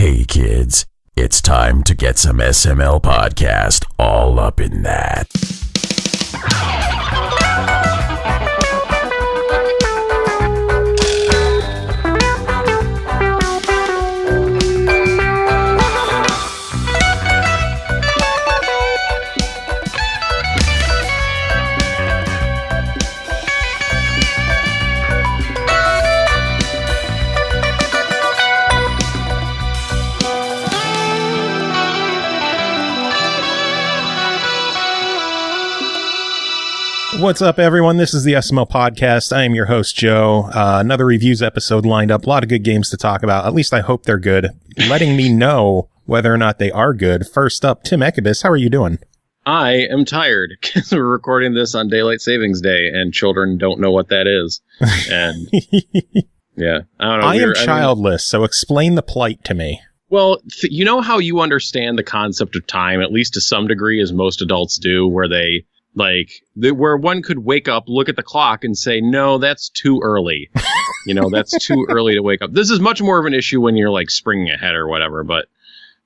Hey kids, it's time to get some SML podcast all up in that. What's up, everyone? This is the SML podcast. I am your host, Joe. Another reviews episode lined up. A lot of good games to talk about. At least I hope they're good. Letting me know whether or not they are good. First up, Tim Ekkebus. How are you doing? I am tired because we're recording this on Daylight Savings Day and children don't know what that is. And yeah, I don't know. I am childless, so explain the plight to me. Well, you know how you understand the concept of time, at least to some degree, as most adults do, where where one could wake up, look at the clock and say, no, that's too early. That's too early to wake up. This is much more of an issue when you're like springing ahead or whatever. But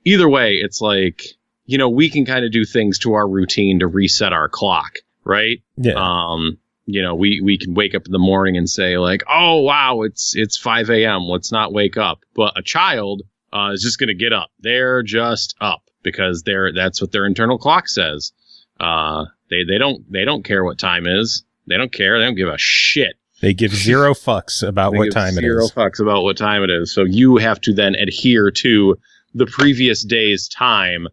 either way, it's like, we can kind of do things to our routine to reset our clock. Right. Yeah. We can wake up in the morning and say like, oh, wow, it's 5 a.m. Let's not wake up. But a child is just going to get up. They're just up because that's what their internal clock says. They don't care what time is. They don't care. They don't give a shit. They give zero fucks about what time it is. Zero fucks about what time it is. So you have to then adhere to the previous day's time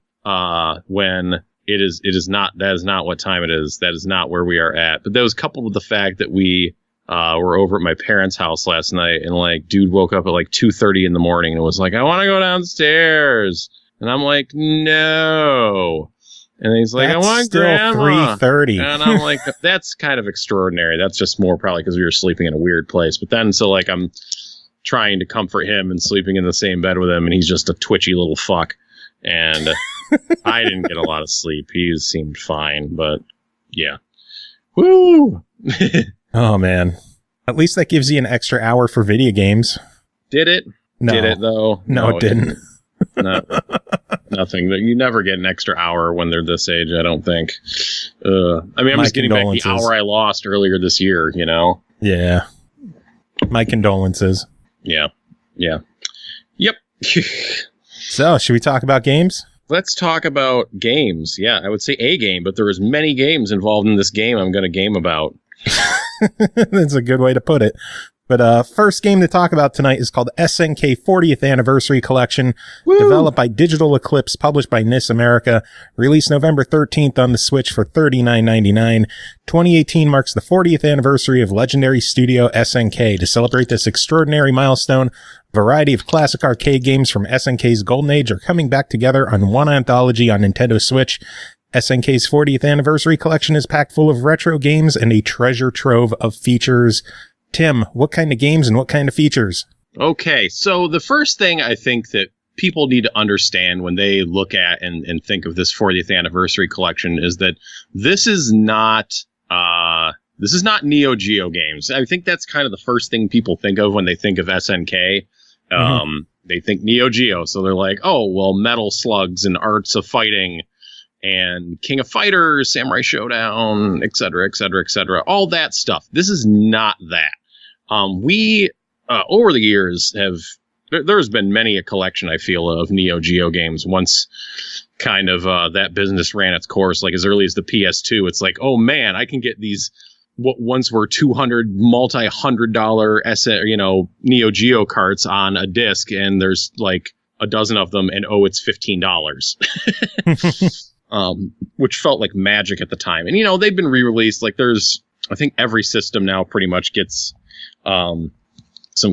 when it is not. That is not what time it is. That is not where we are at. But that was coupled with the fact that we were over at my parents' house last night, and like dude woke up at like 2:30 in the morning and was like, I want to go downstairs, and I'm like, no. And he's like, that's I want still grandma. 3:30. And I'm like, that's kind of extraordinary. That's just more probably because we were sleeping in a weird place. But then, so like, I'm trying to comfort him and sleeping in the same bed with him. And he's just a twitchy little fuck. And I didn't get a lot of sleep. He seemed fine. But yeah. Woo! Oh, man. At least that gives you an extra hour for video games. Did it? No. Did it, though? No, it didn't. No, nothing. You never get an extra hour when they're this age, I don't think. I'm just getting back the hour I lost earlier this year, Yeah. My condolences. Yeah. Yep. So, should we talk about games? Let's talk about games. Yeah, I would say a game, but there is many games involved in this game I'm going to game about. That's a good way to put it. But first game to talk about tonight is called SNK 40th Anniversary Collection. Woo! Developed by Digital Eclipse, published by NIS America, released November 13th on the Switch for $39.99. 2018 marks the 40th anniversary of legendary studio SNK. To celebrate this extraordinary milestone, a variety of classic arcade games from SNK's golden age are coming back together on one anthology on Nintendo Switch. SNK's 40th Anniversary Collection is packed full of retro games and a treasure trove of features. Tim, what kind of games and what kind of features? Okay, so the first thing I think that people need to understand when they look at and think of this 40th anniversary collection is that this is not Neo Geo games. I think that's kind of the first thing people think of when they think of SNK. They think Neo Geo, so they're like, oh, well, Metal Slugs and Arts of Fighting and King of Fighters, Samurai Showdown, et cetera, all that stuff. This is not that. We over the years there's been many a collection, I feel, of Neo Geo games. Once kind of that business ran its course, like as early as the PS2, it's like, oh man, I can get these what once were multi-$100 Neo Geo carts on a disc, and there's like a dozen of them, and it's $15. Which felt like magic at the time. And, they've been re-released. Like I think every system now pretty much gets some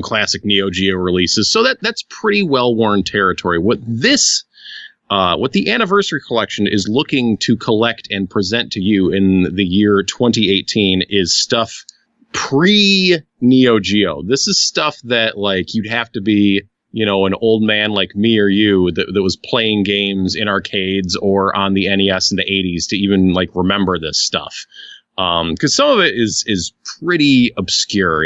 classic Neo Geo releases. So that's pretty well-worn territory. What the Anniversary Collection is looking to collect and present to you in the year 2018 is stuff pre-Neo Geo. This is stuff that, like, you'd have to be an old man like me or you that was playing games in arcades or on the NES in the 80s to even like remember this stuff. Because some of it is pretty obscure.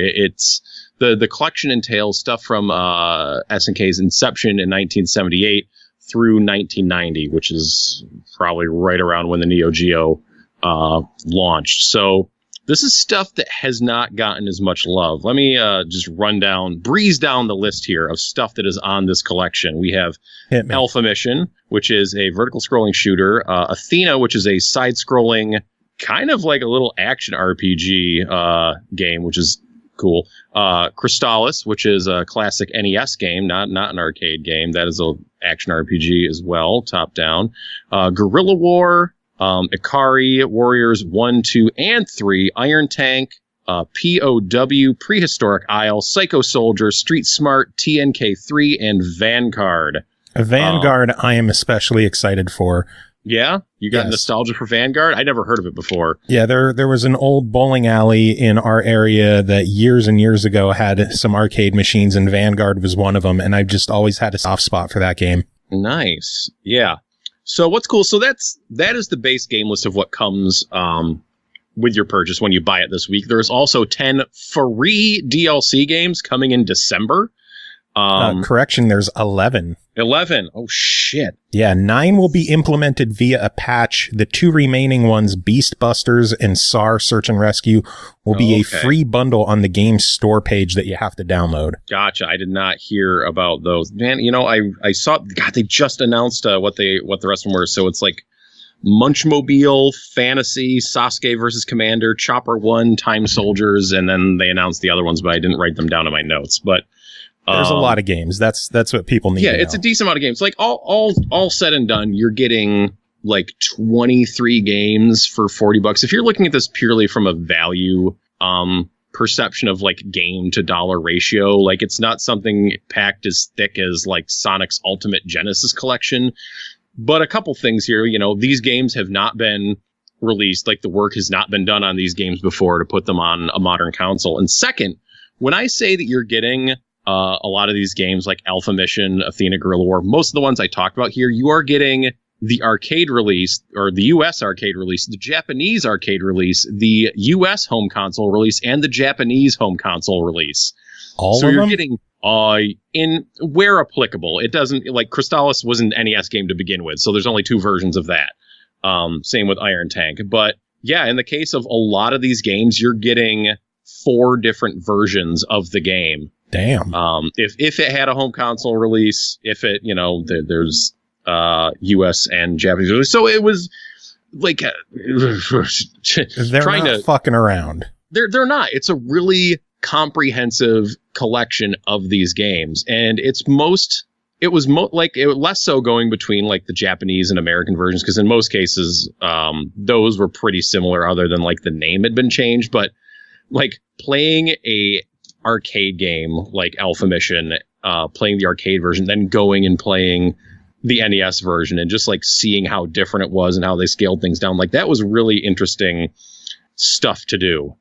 The collection entails stuff from SNK's inception in 1978 through 1990, which is probably right around when the Neo Geo launched. So this is stuff that has not gotten as much love. Let me just breeze down the list here of stuff that is on this collection. We have Alpha Mission, which is a vertical scrolling shooter. Athena, which is a side-scrolling, kind of like a little action RPG game, which is cool. Crystallis, which is a classic NES game, not an arcade game. That is an action RPG as well, top-down. Guerrilla War, Ikari, Warriors 1, 2, and 3, Iron Tank, POW, Prehistoric Isle, Psycho Soldier, Street Smart, TNK3, and Vanguard. Vanguard, I am especially excited for. Yeah? You got nostalgia for Vanguard? I never heard of it before. Yeah, there was an old bowling alley in our area that years and years ago had some arcade machines, and Vanguard was one of them, and I've just always had a soft spot for that game. Nice. Yeah. So what's cool? So that is the base game list of what comes with your purchase when you buy it this week. There's also 10 free DLC games coming in December. Correction, there's 11. 11. Oh, shit. Yeah, 9 will be implemented via a patch. The 2 remaining ones, Beast Busters and SAR Search and Rescue, will be a free bundle on the game's store page that you have to download. Gotcha. I did not hear about those. Man, I saw, God, they just announced what the rest of them were. So it's like Munchmobile, Fantasy, Sasuke versus Commander, Chopper 1, Time Soldiers, and then they announced the other ones, but I didn't write them down in my notes. But there's a lot of games. That's what people need. Yeah, it's a decent amount of games. Like all said and done, you're getting like 23 games for $40. If you're looking at this purely from a value perception of like game to dollar ratio, like it's not something packed as thick as like Sonic's Ultimate Genesis Collection. But a couple things here, these games have not been released. Like the work has not been done on these games before to put them on a modern console. And second, when I say that you're getting a lot of these games like Alpha Mission, Athena, Guerrilla War, most of the ones I talked about here, you are getting the arcade release, or the US arcade release, the Japanese arcade release, the US home console release, and the Japanese home console release. All of them? Getting in where applicable. It doesn't, like Crystallis was an NES game to begin with, so there's only 2 versions of that. Same with Iron Tank. But yeah, in the case of a lot of these games, you're getting 4 different versions of the game. Damn. If it had a home console release, if it, there's US and Japanese release. So it was like they're trying not to fucking around. They're not. It's a really comprehensive collection of these games, and it was less so going between like the Japanese and American versions, because in most cases those were pretty similar, other than like the name had been changed. But like playing a arcade game like Alpha Mission, playing the arcade version, then going and playing the NES version, and just like seeing how different it was and how they scaled things down, like that was really interesting stuff to do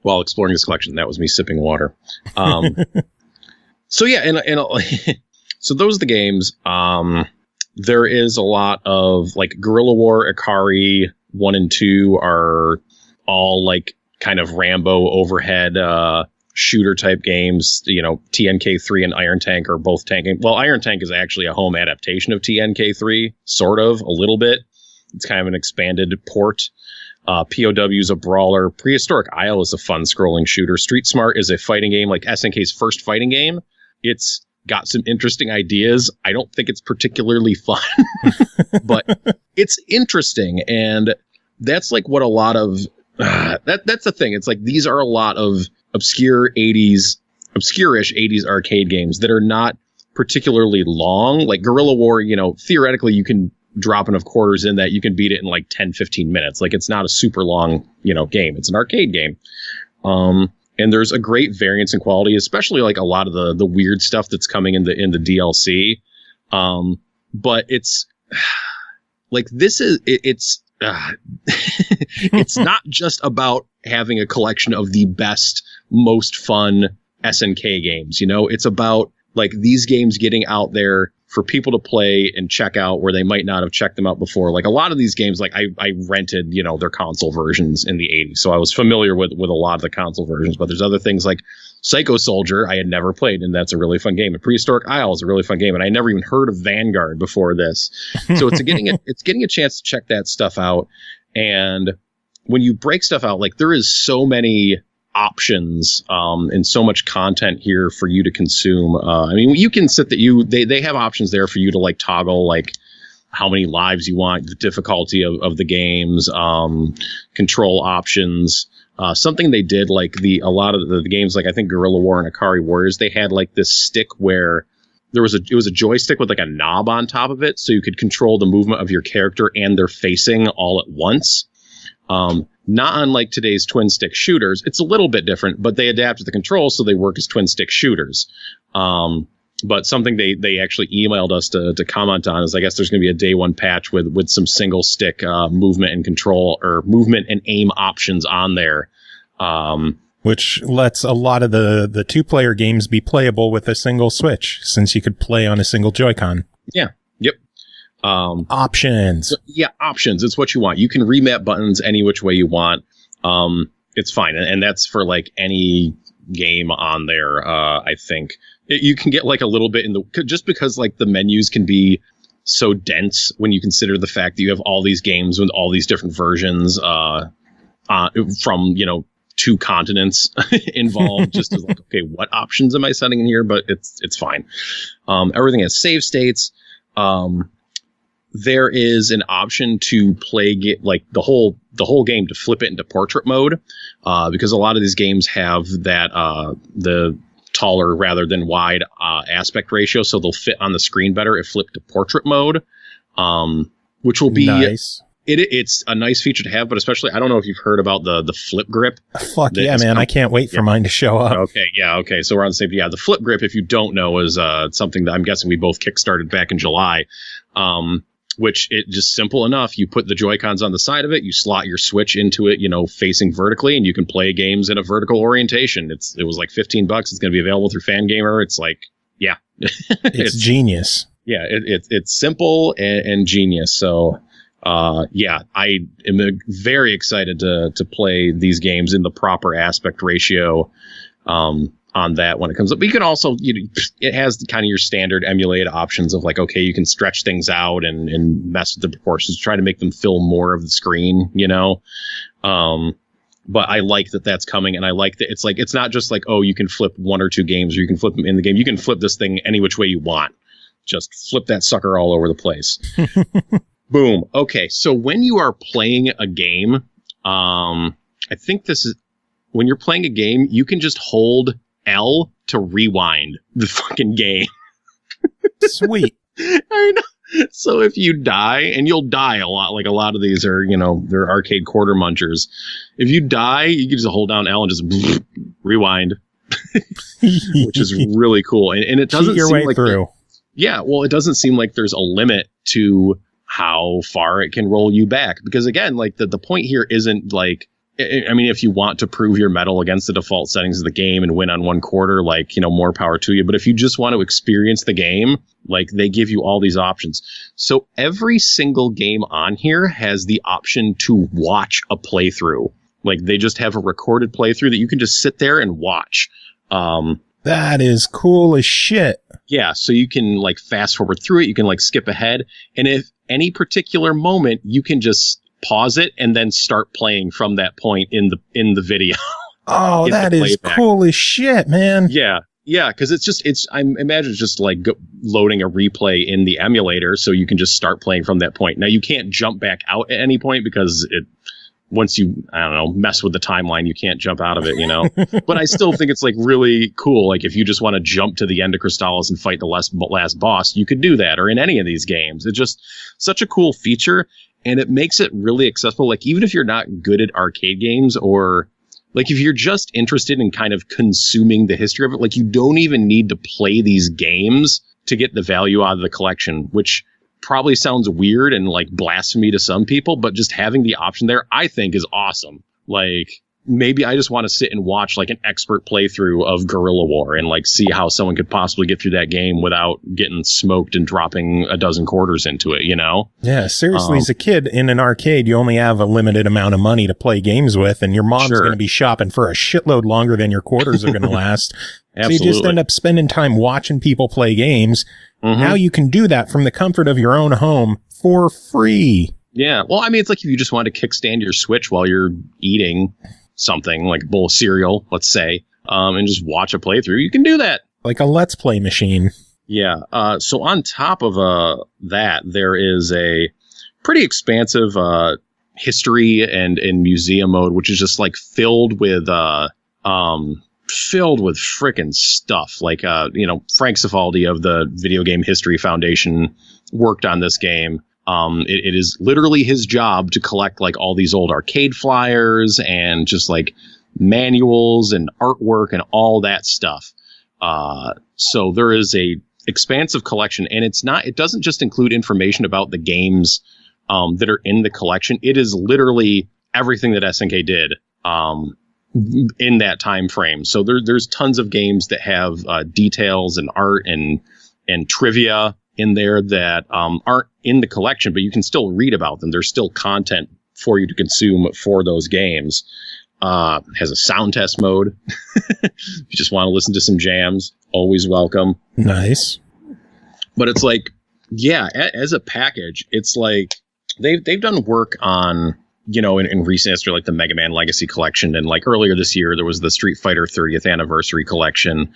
while exploring this collection. That was me sipping water. So yeah, and so those are the games. There is a lot of like Guerrilla War, Ikari 1 and 2 are all like kind of Rambo overhead shooter type games. TNK3 and Iron Tank are both tanking. Well, Iron Tank is actually a home adaptation of TNK3, sort of, a little bit. It's kind of an expanded port. POW is a brawler. Prehistoric Isle is a fun scrolling shooter. Street Smart is a fighting game, like SNK's first fighting game. It's got some interesting ideas. I don't think it's particularly fun, but it's interesting. And that's like what a lot of that's the thing. It's like these are a lot of obscure-ish 80s arcade games that are not particularly long. Like Guerrilla War, theoretically you can drop enough quarters in that you can beat it in like 10-15 minutes. Like it's not a super long game. It's an arcade game. And there's a great variance in quality, especially like a lot of the weird stuff that's coming in the DLC. But it's like it's it's not just about having a collection of the best, most fun SNK games. It's about like these games getting out there for people to play and check out where they might not have checked them out before. Like a lot of these games, like I rented, their console versions in the 80s. So I was familiar with a lot of the console versions, but there's other things like Psycho Soldier I had never played, and that's a really fun game. And Prehistoric Isle is a really fun game, and I never even heard of Vanguard before this. So it's getting a chance to check that stuff out. And when you break stuff out, like there is so many options and so much content here for you to consume. I mean, you can they have options there for you to like toggle like how many lives you want, the difficulty of the games, control options. Something they did like a lot of the games, like I think Guerrilla War and Akari Warriors, they had like this stick where it was a joystick with like a knob on top of it, so you could control the movement of your character and their facing all at once. Not unlike today's twin stick shooters. It's a little bit different, but they adapted the controls so they work as twin stick shooters. But something they actually emailed us to comment on is I guess there's going to be a day one patch with some single stick movement and control or movement and aim options on there. Which lets a lot of the 2-player games be playable with a single switch, since you could play on a single Joy-Con. Yeah. Yep. Options. So, yeah, options. It's what you want. You can remap buttons any which way you want. It's fine. And that's for like any game on there. I think you can get like a little bit just because like the menus can be so dense when you consider the fact that you have all these games with all these different versions, from, 2 continents involved, just as like, okay, what options am I setting in here? But it's fine. Everything has save states. There is an option to play like the whole game to flip it into portrait mode, because a lot of these games have that the taller rather than wide aspect ratio, so they'll fit on the screen better if flipped to portrait mode, which will be nice. It's a nice feature to have, but especially I don't know if you've heard about the flip grip. Fuck yeah, man! I can't wait for mine to show up. Okay, so we're on the same. Yeah, the flip grip, if you don't know, is something that I'm guessing we both kickstarted back in July. Which it just simple enough. You put the Joy-Cons on the side of it, you slot your Switch into it, facing vertically, and you can play games in a vertical orientation. It was like $15. It's going to be available through Fangamer. It's like, yeah, it's genius. Yeah, it's simple and genius. So, yeah, I am very excited to play these games in the proper aspect ratio. On that when it comes up. But you can also, it has kind of your standard emulated options of like, okay, you can stretch things out and mess with the proportions, try to make them fill more of the screen, but I like that that's coming, and I like that it's not just like, oh, you can flip 1 or 2 games, or you can flip them in the game. You can flip this thing any which way you want. Just flip that sucker all over the place. Boom. Okay, so when you are playing a game, I think this is, when you're playing a game, you can just hold L to rewind the fucking game. Sweet. I know. So if you die, and you'll die a lot, like a lot of these are, they're arcade quarter munchers. If you die, you can just hold down L and just rewind, which is really cool. And it doesn't seem like through. Yeah, well, it doesn't seem like there's a limit to how far it can roll you back, because again, like the point here isn't like, I mean, if you want to prove your mettle against the default settings of the game and win on 1 quarter, like, more power to you. But if you just want to experience the game, like, they give you all these options. So every single game on here has the option to watch a playthrough. Like, they just have a recorded playthrough that you can just sit there and watch. That is cool as shit. Yeah, so you can, like, fast forward through it. You can, like, skip ahead. And if any particular moment, you can just pause it and then start playing from that point in the video. Oh, that is cool as shit, man. Yeah, because I imagine it's just like loading a replay in the emulator, so you can just start playing from that point. Now you can't jump back out at any point, because once you, I don't know, mess with the timeline, you can't jump out of it, But I still think it's like really cool. Like if you just want to jump to the end of Crystallis and fight the last boss, you could do that, or in any of these games. It's just such a cool feature. And it makes it really accessible. Like, even if you're not good at arcade games, or like if you're just interested in kind of consuming the history of it, like you don't even need to play these games to get the value out of the collection, which probably sounds weird and like blasphemy to some people, but just having the option there, I think, is awesome. Like, maybe I just want to sit and watch like an expert playthrough of Guerrilla War and like see how someone could possibly get through that game without getting smoked and dropping a dozen quarters into it, you know? Yeah, seriously, as a kid in an arcade, you only have a limited amount of money to play games with, and your mom's going to be shopping for a shitload longer than your quarters are going to last. So you just end up spending time watching people play games. Now you can do that from the comfort of your own home for free. Yeah, well, I mean, it's like if you just wanted to kickstand your Switch while you're eating something like a bowl of cereal, let's say, and just watch a playthrough, you can do that. Like a Let's Play machine. Yeah. So on top of that, there is a pretty expansive history and museum mode, which is just like filled with frickin' stuff. Like, Frank Cifaldi of the Video Game History Foundation worked on this game. It is literally his job to collect like all these old arcade flyers and just like manuals and artwork and all that stuff. So there is a expansive collection, and it doesn't just include information about the games that are in the collection. It is literally everything that SNK did in that time frame. So there's tons of games that have details and art and trivia in there that aren't in the collection, but you can still read about them. There's still content for you to consume for those games. Has a sound test mode. If you just want to listen to some jams, always welcome. Nice. But it's like, yeah, as a package, it's like they've done work on, in recent history, like the Mega Man Legacy Collection, and like earlier this year there was the Street Fighter 30th Anniversary Collection.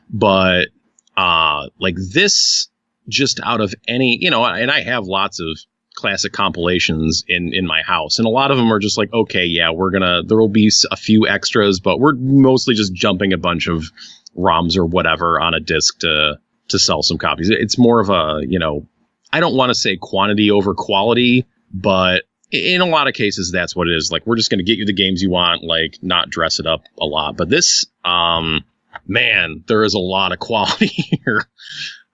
But like this, just out of any, and I have lots of classic compilations in my house, and a lot of them are just like, okay, yeah, there will be a few extras, but we're mostly just jumping a bunch of ROMs or whatever on a disc to sell some copies. It's more of a, I don't want to say quantity over quality, but in a lot of cases that's what it is. Like, we're just going to get you the games you want, like not dress it up a lot. But this, man, there is a lot of quality here.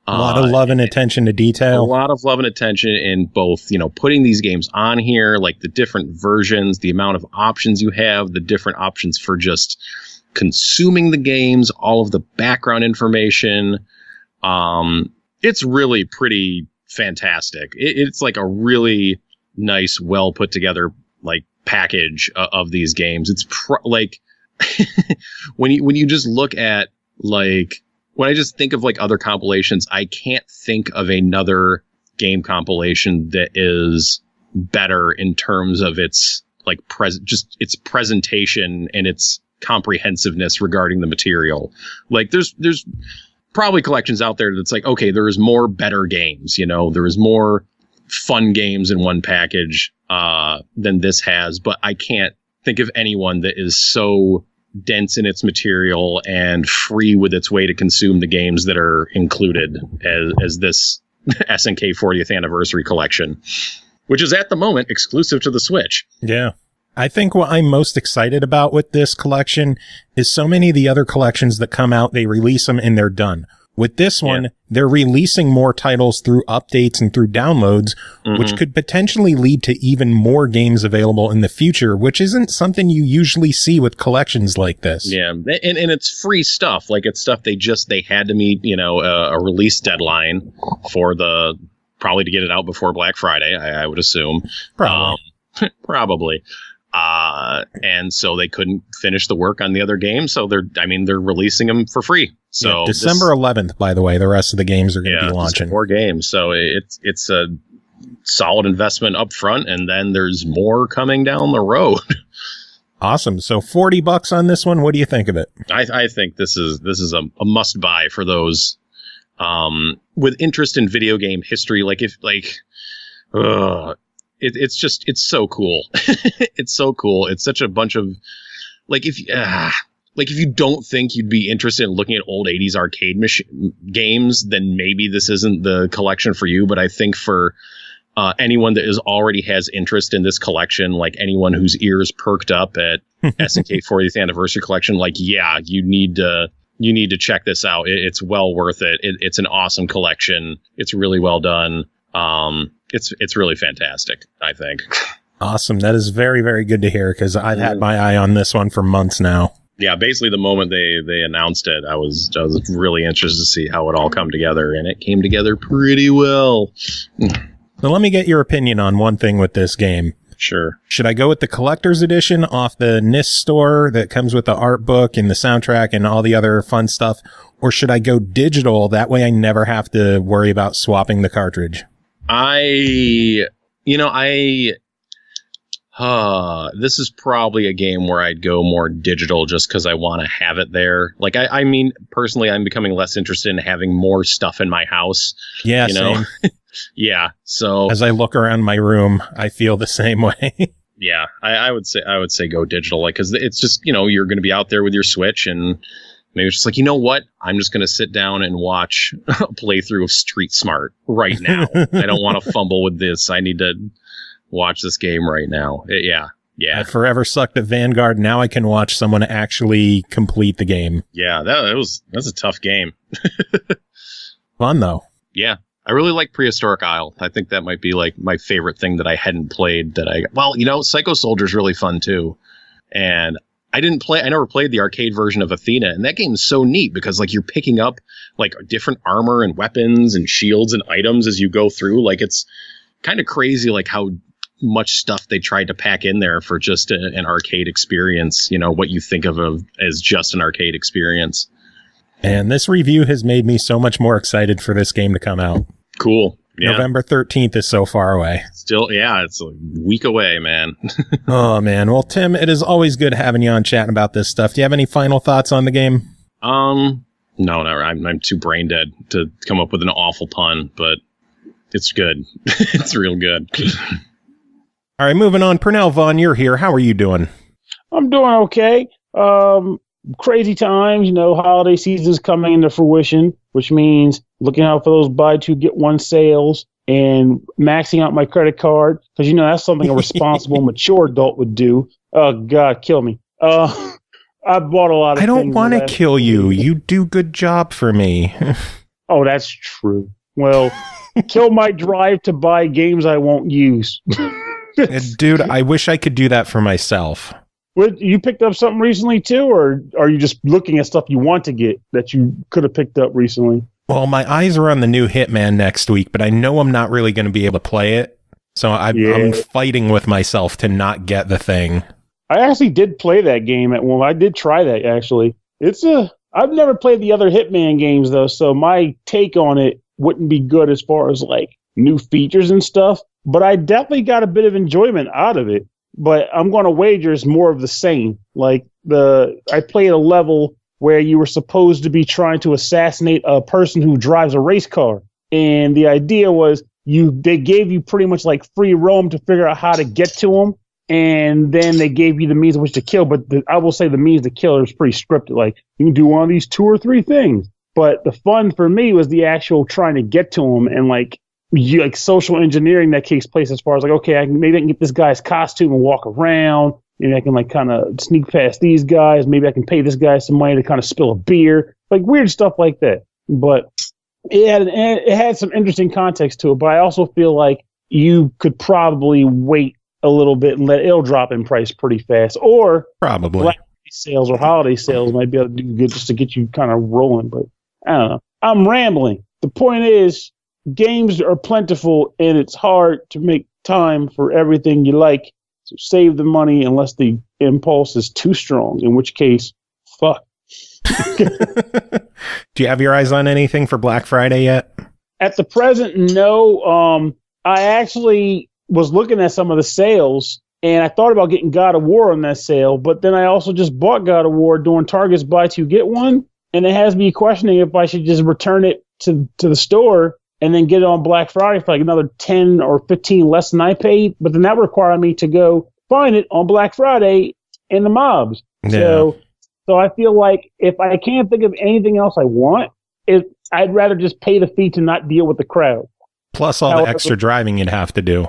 A lot of love and attention to detail. A lot of love and attention in both, putting these games on here, like the different versions, the amount of options you have, the different options for just consuming the games, all of the background information. It's really pretty fantastic. It's like a really nice, well put together like package of these games. It's like when you just look at like, when I just think of like other compilations, I can't think of another game compilation that is better in terms of its like its presentation and its comprehensiveness regarding the material. Like there's probably collections out there that's like, okay, there is more better games, there is more fun games in one package than this has, but I can't think of anyone that is so dense in its material and free with its way to consume the games that are included as this SNK 40th Anniversary Collection, which is at the moment exclusive to the Switch. Yeah. I think what I'm most excited about with this collection is so many of the other collections that come out, they release them and they're done. With this one, they're releasing more titles through updates and through downloads, which could potentially lead to even more games available in the future, which isn't something you usually see with collections like this. Yeah, and it's free stuff. Like, it's stuff they had to meet, a release deadline for probably to get it out before Black Friday, I would assume. Probably. Probably. And so they couldn't finish the work on the other games, so they're releasing them for free. So December 11th, by the way, the rest of the games are going to be launching. 4 games, so it's a solid investment up front, and then there's more coming down the road. Awesome. So $40 on this one. What do you think of it? I think this is a must buy for those with interest in video game history. It's so cool. It's so cool. It's such a bunch of if you don't think you'd be interested in looking at old 80s arcade games, then maybe this isn't the collection for you. But I think for anyone that already has interest in this collection, like anyone whose ears perked up at SNK 40th Anniversary Collection, you need to check this out. It's well worth it. It's an awesome collection. It's really well done. It's really fantastic, I think. Awesome. That is very, very good to hear because I've had my eye on this one for months now. Yeah, basically the moment they announced it, I was really interested to see how it all come together, and it came together pretty well. So let me get your opinion on one thing with this game. Sure. Should I go with the collector's edition off the NIS store that comes with the art book and the soundtrack and all the other fun stuff? Or should I go digital? That way I never have to worry about swapping the cartridge. This is probably a game where I'd go more digital just because I want to have it there. Like, I mean, personally, I'm becoming less interested in having more stuff in my house. Yeah, same. Yeah. So as I look around my room, I feel the same way. Yeah, I would say go digital, like, because it's just, you're going to be out there with your Switch, and maybe it's just like, you know what? I'm just going to sit down and watch a playthrough of Street Smart right now. I don't want to fumble with this. I need to watch this game right now. Yeah. I forever sucked at Vanguard. Now I can watch someone actually complete the game. Yeah, that's a tough game. Fun though. Yeah. I really like Prehistoric Isle. I think that might be like my favorite thing that I hadn't played Psycho Soldier's really fun too. And I never played the arcade version of Athena, and that game is so neat because like you're picking up like different armor and weapons and shields and items as you go through. Like it's kind of crazy like how much stuff they tried to pack in there for just an arcade experience, what you think of as just an arcade experience. And this review has made me so much more excited for this game to come out. Cool. Yeah. November 13th is so far away. Still, yeah, it's a week away, man. Oh, man. Well, Tim, it is always good having you on chatting about this stuff. Do you have any final thoughts on the game? No, I'm too brain dead to come up with an awful pun, but it's good. It's real good. All right, moving on. Pernell Vaughan, you're here. How are you doing? I'm doing okay. Crazy times, holiday season's coming into fruition, which means looking out for those buy two, get one sales and maxing out my credit card. Because, that's something a responsible, mature adult would do. Oh, God, kill me. I bought a lot of things. I don't want to kill you. You do good job for me. Oh, that's true. Well, kill my drive to buy games I won't use. Dude, I wish I could do that for myself. You picked up something recently too, or are you just looking at stuff you want to get that you could have picked up recently? Well, my eyes are on the new Hitman next week, but I know I'm not really going to be able to play it. So I'm fighting with myself to not get the thing. I actually did play that game I did try that actually. I've never played the other Hitman games though, so my take on it wouldn't be good as far as like new features and stuff, but I definitely got a bit of enjoyment out of it. But I'm going to wager it's more of the same. Like I played a level where you were supposed to be trying to assassinate a person who drives a race car. And the idea was they gave you pretty much like free roam to figure out how to get to them. And then they gave you the means in which to kill. But I will say the means to kill is pretty scripted. Like you can do one of these 2 or 3 things. But the fun for me was the actual trying to get to them and like social engineering that takes place as far as like, okay, maybe I can get this guy's costume and walk around. Maybe I can like kind of sneak past these guys. Maybe I can pay this guy some money to kind of spill a beer, like weird stuff like that. But it had some interesting context to it. But I also feel like you could probably wait a little bit and it'll drop in price pretty fast. Or probably Black sales or holiday sales might be able to do good just to get you kind of rolling. But I don't know. I'm rambling. The point is, games are plentiful, and it's hard to make time for everything you like. So save the money unless the impulse is too strong, in which case, fuck. Do you have your eyes on anything for Black Friday yet? At the present, no. I actually was looking at some of the sales, and I thought about getting God of War on that sale, but then I also just bought God of War during Target's buy two, get one, and it has me questioning if I should just return it to the store and then get it on Black Friday for like another 10 or 15 less than I paid. But then that would require me to go find it on Black Friday in the mobs. Yeah. So I feel like if I can't think of anything else I want, I'd rather just pay the fee to not deal with the crowd. Plus all the extra driving you'd have to do.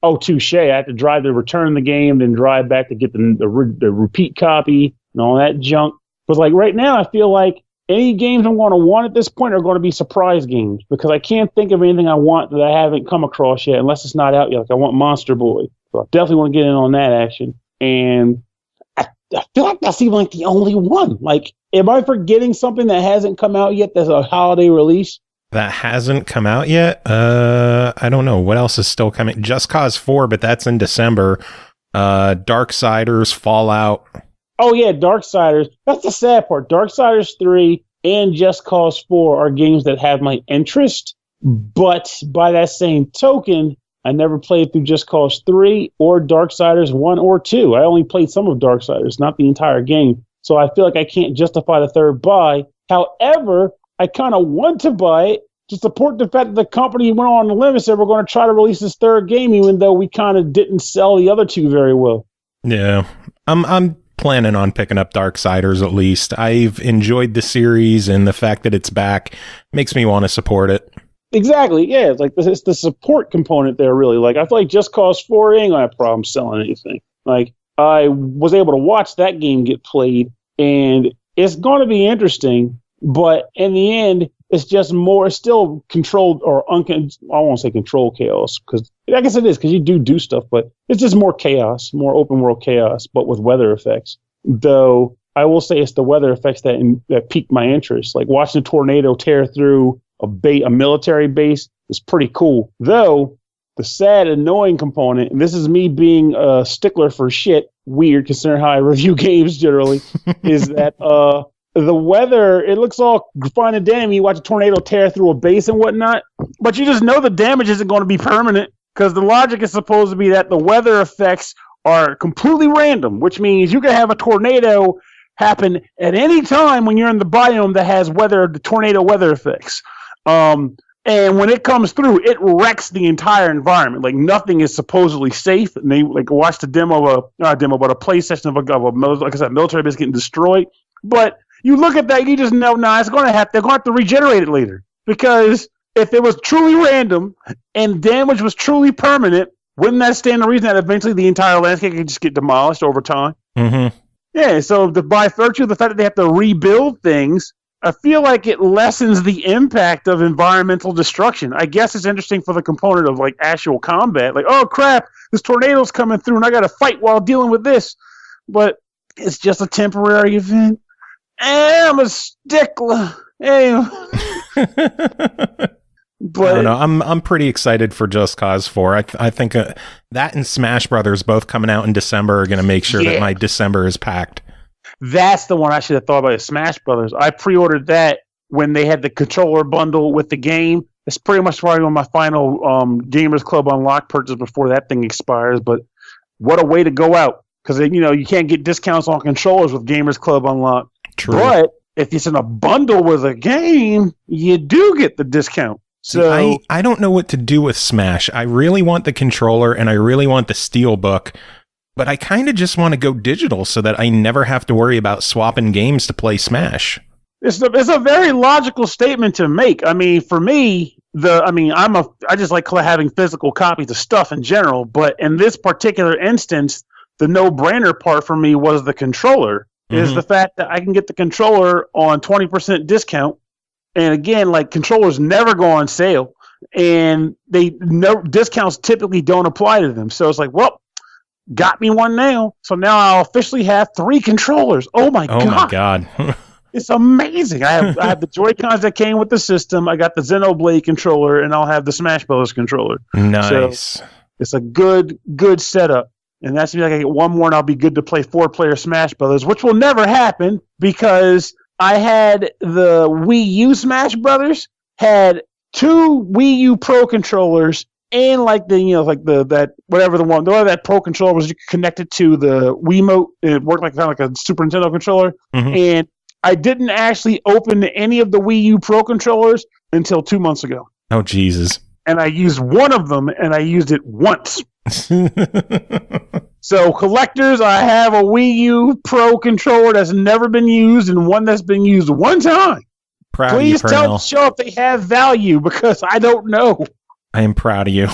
Oh, touche. I have to drive to return the game, then drive back to get the repeat copy and all that junk. But like right now, I feel like any games I'm going to want at this point are going to be surprise games because I can't think of anything I want that I haven't come across yet unless it's not out yet. Like I want Monster Boy. So I definitely want to get in on that action. And I feel like that's even like the only one. Like, am I forgetting something that hasn't come out yet that's a holiday release? That hasn't come out yet? I don't know. What else is still coming? Just Cause 4, but that's in December. Darksiders, Fallout. Oh, yeah, Darksiders. That's the sad part. Darksiders 3 and Just Cause 4 are games that have my interest. But by that same token, I never played through Just Cause 3 or Darksiders 1 or 2. I only played some of Darksiders, not the entire game. So I feel like I can't justify the third buy. However, I kind of want to buy it to support the fact that the company went on the limb and said we're going to try to release this third game, even though we kind of didn't sell the other two very well. Yeah, I'm planning on picking up Darksiders at least. I've enjoyed the series, and the fact that it's back makes me want to support it. Exactly, yeah. It's like it's the support component there, really. Like, I feel like Just Cause 4 ain't gonna have problems selling anything. Like, I was able to watch that game get played, and it's going to be interesting. But in the end, it's just more, it's still controlled or I won't say controlled chaos, because I guess it is, because you do stuff, but it's just more chaos, more open world chaos, but with weather effects. Though I will say it's the weather effects that piqued my interest. Like watching a tornado tear through a military base is pretty cool. Though the sad, annoying component, and this is me being a stickler for shit, weird considering how I review games generally, is that the weather, it looks all fine and dandy. You watch a tornado tear through a base and whatnot, but you just know the damage isn't going to be permanent, because the logic is supposed to be that the weather effects are completely random, which means you can have a tornado happen at any time when you're in the biome that has the tornado weather effects. And when it comes through, it wrecks the entire environment. Like, nothing is supposedly safe. And they watched a a play session of like I said, military base getting destroyed. But you look at that, you just know, they're going to have to regenerate it later. Because if it was truly random and damage was truly permanent, wouldn't that stand the reason that eventually the entire landscape could just get demolished over time? Mm-hmm. Yeah, so by virtue of the fact that they have to rebuild things, I feel like it lessens the impact of environmental destruction. I guess it's interesting for the component of like actual combat. Like, oh crap, this tornado's coming through and I got to fight while dealing with this. But it's just a temporary event. I'm a stickler. Anyway. But I don't know. I'm pretty excited for Just Cause 4. I think that and Smash Brothers both coming out in December are going to make sure that my December is packed. That's the one I should have thought about, is Smash Brothers. I pre-ordered that when they had the controller bundle with the game. It's pretty much probably on my final Gamers Club Unlocked purchase before that thing expires. But what a way to go out, because you can't get discounts on controllers with Gamers Club Unlocked. True. But if it's in a bundle with a game, you do get the discount. So I don't know what to do with Smash. I really want the controller and I really want the Steelbook, but I kind of just want to go digital so that I never have to worry about swapping games to play Smash. It's a very logical statement to make. I mean, for me, I just like having physical copies of stuff in general, but in this particular instance, the no-brainer part for me was the controller. Is the fact that I can get the controller on 20% discount. And again, like, controllers never go on sale, and discounts typically don't apply to them. So it's like, well, got me one now. So now I'll officially have 3 controllers. Oh my God. It's amazing. I have the Joy-Cons that came with the system. I got the Xenoblade controller, and I'll have the Smash Bros. Controller. Nice. So it's a good setup. And that's like I get one more and I'll be good to play 4-player Smash Brothers, which will never happen because I had the Wii U Smash Brothers, had 2 Wii U Pro controllers, and like that Pro controller was connected to the Wiimote. It worked like a Super Nintendo controller. And I didn't actually open any of the Wii U Pro controllers until 2 months ago. Oh, Jesus. And I used one of them, and I used it once. So, collectors, I have a Wii U Pro controller that's never been used and one that's been used one time. Please tell the show if they have value, because I don't know. I am proud of you.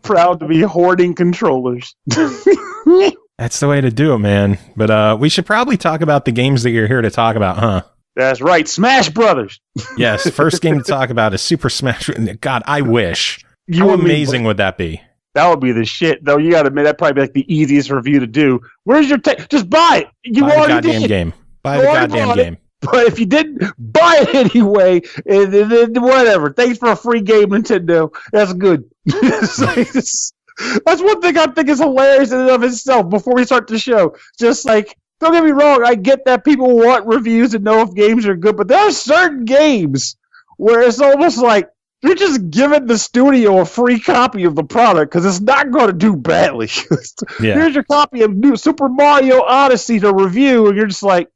Proud to be hoarding controllers. That's the way to do it, man. But we should probably talk about the games that you're here to talk about, huh? That's right. Smash Brothers. Yes. First game to talk about is Super Smash. God, I wish. How amazing would that be? That would be the shit, though. You got to admit, that'd probably be like the easiest review to do. Where's your just buy it. You buy the already goddamn did. game. Buy the goddamn game. But if you didn't buy it anyway, whatever. Thanks for a free game, Nintendo. That's good. That's one thing I think is hilarious in and of itself before we start the show. Just like, don't get me wrong, I get that people want reviews and know if games are good, but there are certain games where it's almost like you're just giving the studio a free copy of the product because it's not going to do badly. Here's your copy of New Super Mario Odyssey to review, and you're just like,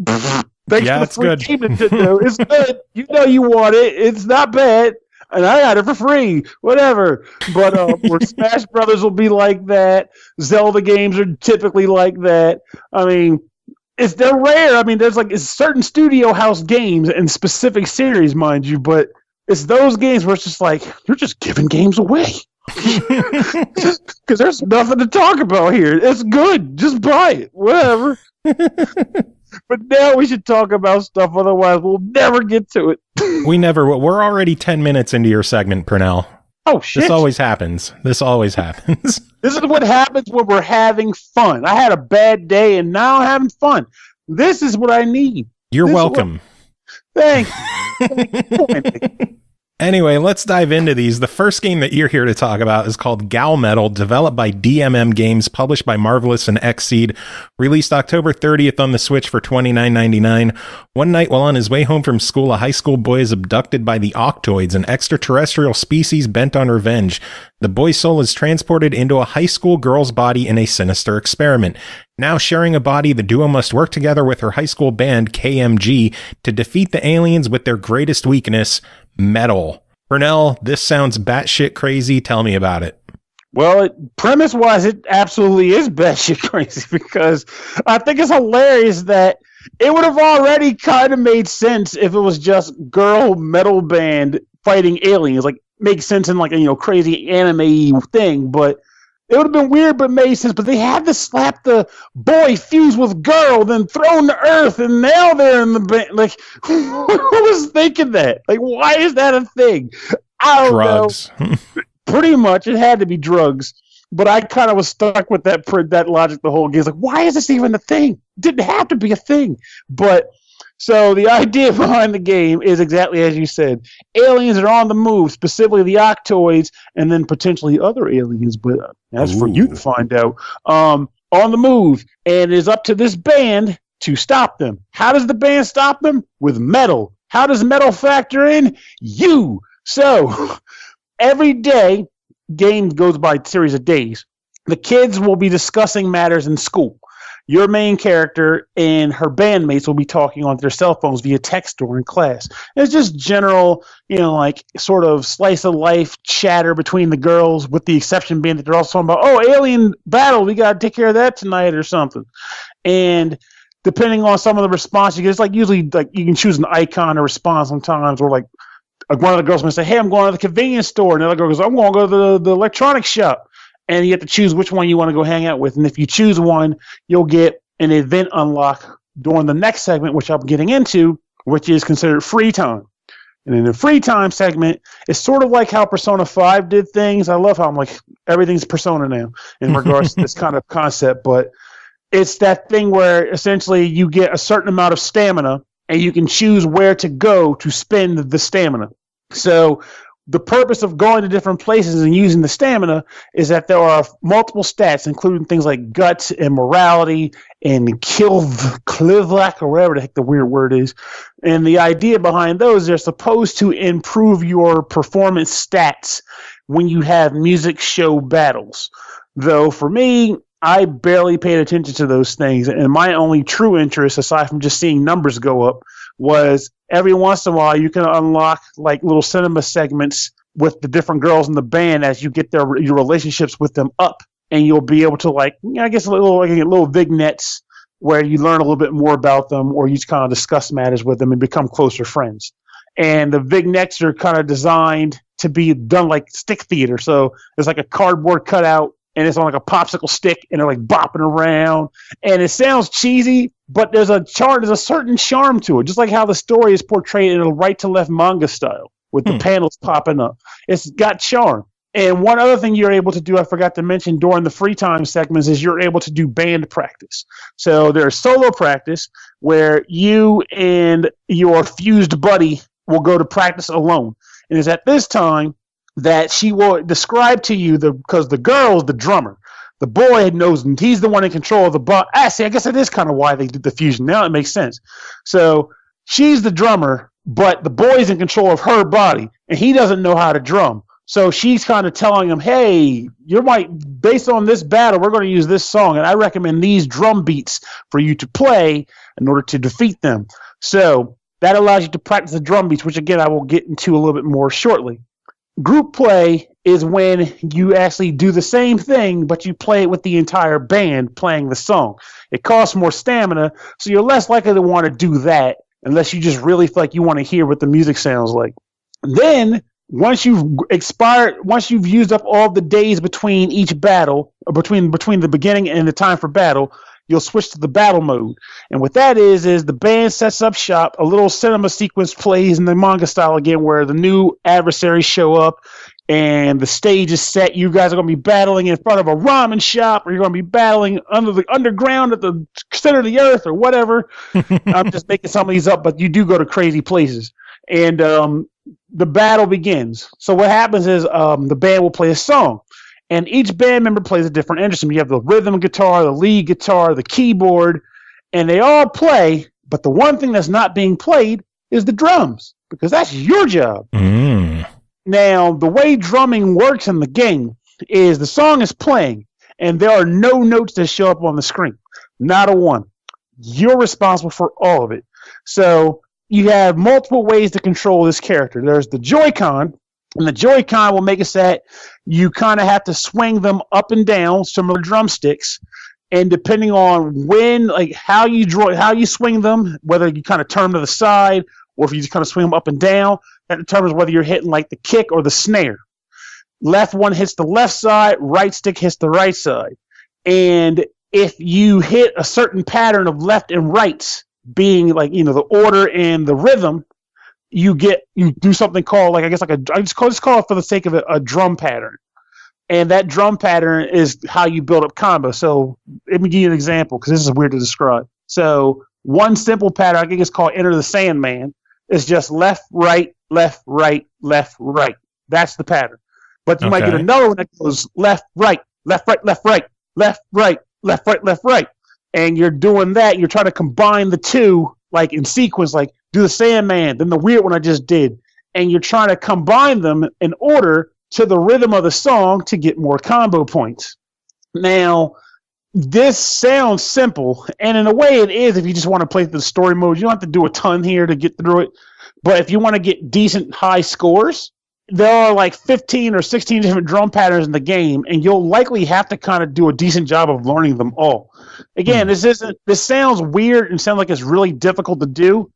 thanks for the free game, Nintendo. It's good. You know you want it. It's not bad. And I got it for free. Whatever. But where Smash Brothers will be like that. Zelda games are typically like that. I mean, they're rare. I mean, there's like certain studio house games and specific series, mind you, but it's those games where it's just like, you're just giving games away. Because there's nothing to talk about here. It's good. Just buy it. Whatever. But now we should talk about stuff, otherwise we'll never get to it. We never will. We're already 10 minutes into your segment, Pernell. Oh, shit. This always happens. This is what happens when we're having fun. I had a bad day, and now I'm having fun. This is what I need. You're welcome. Thanks. Anyway, let's dive into these. The first game that you're here to talk about is called Gal Metal, developed by DMM Games, published by Marvelous and XSEED, released October 30th on the Switch for $29.99. One night while on his way home from school, a high school boy is abducted by the Octoids, an extraterrestrial species bent on revenge. The boy's soul is transported into a high school girl's body in a sinister experiment. Now sharing a body, the duo must work together with her high school band, KMG, to defeat the aliens with their greatest weakness, metal. Pernell, this sounds batshit crazy. Tell me about it. Well, premise-wise, it absolutely is batshit crazy because I think it's hilarious that it would have already kind of made sense if it was just girl metal band fighting aliens. Like, makes sense in like a crazy anime thing, but it would have been weird, but made sense. But they had to slap the boy fuse with girl, then thrown to earth, and now they're in the band. Like, who was thinking that? Like, why is that a thing? I don't know. Pretty much, it had to be drugs. But I kind of was stuck with that logic the whole game. It's like, why is this even a thing? It didn't have to be a thing. But so the idea behind the game is exactly as you said. Aliens are on the move, specifically the Octoids, and then potentially other aliens, but that's for you to find out. On the move, and it is up to this band to stop them. How does the band stop them? With metal. How does metal factor in? You. So every day, game goes by a series of days. The kids will be discussing matters in school. Your main character and her bandmates will be talking on their cell phones via text during class. It's just general, like sort of slice of life chatter between the girls, with the exception being that they're also talking about, alien battle, we got to take care of that tonight or something. And depending on some of the response you get, it's like usually like you can choose an icon or response sometimes, or like one of the girls might say, hey, I'm going to the convenience store. And the other girl goes, I'm going to go to the electronics shop. And you have to choose which one you want to go hang out with. And if you choose one, you'll get an event unlock during the next segment, which I'm getting into, which is considered free time. And in the free time segment, it's sort of like how Persona 5 did things. I love how I'm like, everything's Persona now in regards to this kind of concept. But it's that thing where essentially you get a certain amount of stamina and you can choose where to go to spend the stamina. So the purpose of going to different places and using the stamina is that there are multiple stats, including things like guts and morality and Klivlak, or whatever the heck the weird word is. And the idea behind those, they're supposed to improve your performance stats when you have music show battles. Though for me, I barely paid attention to those things. And my only true interest, aside from just seeing numbers go up, was every once in a while you can unlock like little cinema segments with the different girls in the band as you get your relationships with them up, and you'll be able to little vignettes where you learn a little bit more about them, or you just kind of discuss matters with them and become closer friends. And the vignettes are kind of designed to be done like stick theater. So it's like a cardboard cutout, and it's on like a popsicle stick, and they're like bopping around. And it sounds cheesy, but there's a certain charm to it, just like how the story is portrayed in a right to left manga style with the panels popping up. It's got charm. And one other thing you're able to do, I forgot to mention during the free time segments, is you're able to do band practice. So there's solo practice where you and your fused buddy will go to practice alone. And it's at this time that she will describe to you, because the girl is the drummer. The boy knows, and he's the one in control of the see, I guess that is kind of why they did the fusion. Now it makes sense. So she's the drummer, but the boy's in control of her body, and he doesn't know how to drum. So she's kind of telling him, hey, based on this battle, we're going to use this song, and I recommend these drum beats for you to play in order to defeat them. So that allows you to practice the drum beats, which, again, I will get into a little bit more shortly. Group play is when you actually do the same thing, but you play it with the entire band playing the song. It costs more stamina, so you're less likely to want to do that unless you just really feel like you want to hear what the music sounds like. Then, once you've used up all the days between each battle, or between the beginning and the time for battle, you'll switch to the battle mode. And what that is the band sets up shop, a little cinema sequence plays in the manga style again, where the new adversaries show up and the stage is set. You guys are going to be battling in front of a ramen shop, or you're going to be battling under the underground at the center of the earth, or whatever. I'm just making some of these up, but you do go to crazy places. And the battle begins. So what happens is the band will play a song, and each band member plays a different instrument. You have the rhythm guitar, the lead guitar, the keyboard, and they all play, but the one thing that's not being played is the drums, because that's your job. Now, the way drumming works in the game is the song is playing, and there are no notes that show up on the screen. Not a one. You're responsible for all of it. So you have multiple ways to control this character. There's the Joy-Con, and the Joy-Con will make it so that you kind of have to swing them up and down, similar to drumsticks. And depending on how you swing them, whether you kind of turn them to the side or if you just kind of swing them up and down, that determines whether you're hitting like the kick or the snare. Left one hits the left side, right stick hits the right side. And if you hit a certain pattern of left and rights, being the order and the rhythm, you do something called I just call it for the sake of it a drum pattern. And that drum pattern is how you build up combos. So let me give you an example, because this is weird to describe. So one simple pattern, I think it's called Enter the Sandman. It's just left, right, left, right, left, right. That's the pattern. But you might get another one that goes left, right, left, right, left, right, left, right, left, right, left, right. And you're doing that. You're trying to combine the two, like in sequence, like do the Sandman, then the weird one I just did. And you're trying to combine them in order to the rhythm of the song to get more combo points. Now, this sounds simple, and in a way it is if you just want to play through the story mode. You don't have to do a ton here to get through it. But if you want to get decent high scores, there are like 15 or 16 different drum patterns in the game, and you'll likely have to kind of do a decent job of learning them all. Again, this sounds weird and sounds like it's really difficult to do,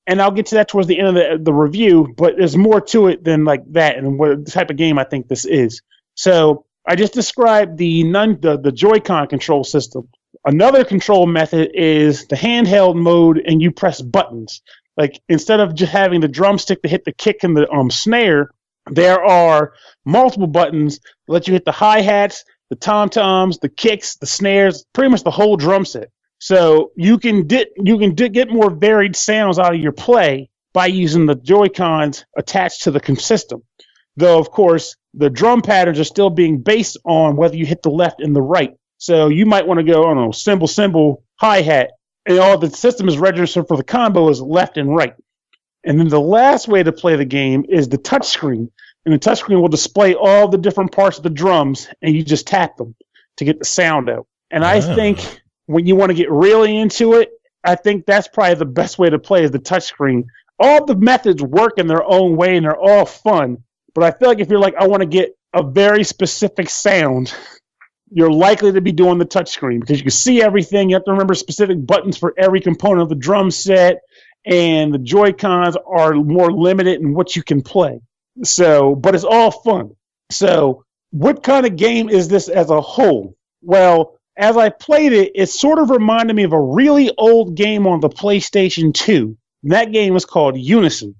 and I'll get to that towards the end of the review, but there's more to it than like that and what type of game I think this is. So I just described the Joy-Con control system. Another control method is the handheld mode, and you press buttons. Like instead of just having the drumstick to hit the kick and the snare, there are multiple buttons that let you hit the hi-hats, the tom-toms, the kicks, the snares, pretty much the whole drum set. So you can get more varied sounds out of your play by using the Joy-Cons attached to the system. Though, of course, the drum patterns are still being based on whether you hit the left and the right. So you might want to go, I don't know, cymbal, hi-hat, and all the system is registered for the combo is left and right. And then the last way to play the game is the touchscreen. And the touchscreen will display all the different parts of the drums, and you just tap them to get the sound out. And I think when you want to get really into it, I think that's probably the best way to play is the touchscreen. All the methods work in their own way, and they're all fun. But I feel like if you're like, I want to get a very specific sound, you're likely to be doing the touchscreen because you can see everything. You have to remember specific buttons for every component of the drum set, and the Joy-Cons are more limited in what you can play. So, but it's all fun. So, what kind of game is this as a whole? Well, as I played it, it sort of reminded me of a really old game on the PlayStation 2. And that game was called Unison.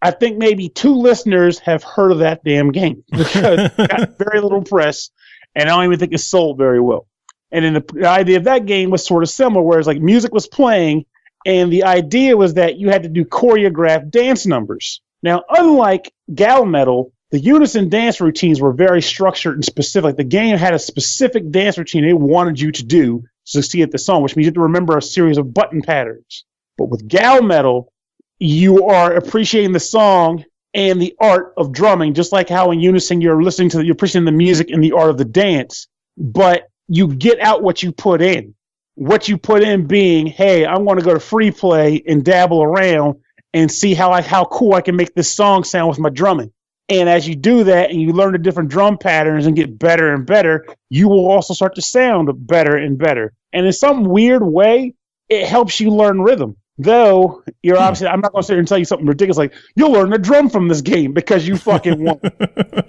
I think maybe 2 listeners have heard of that damn game because it got very little press, and I don't even think it sold very well. And then the idea of that game was sort of similar, whereas like music was playing, and the idea was that you had to do choreographed dance numbers. Now, unlike Gal Metal, the unison dance routines were very structured and specific. The game had a specific dance routine they wanted you to do to succeed at the song, which means you have to remember a series of button patterns. But with Gal Metal, you are appreciating the song and the art of drumming, just like how in unison you're appreciating the music and the art of the dance, but you get out what you put in. What you put in being, hey, I want to go to free play and dabble around and see how cool I can make this song sound with my drumming. And as you do that and you learn the different drum patterns and get better and better, you will also start to sound better and better. And in some weird way, it helps you learn rhythm. Though, you're obviously, I'm not going to sit here and tell you something ridiculous like, you'll learn the drum from this game because you fucking won't.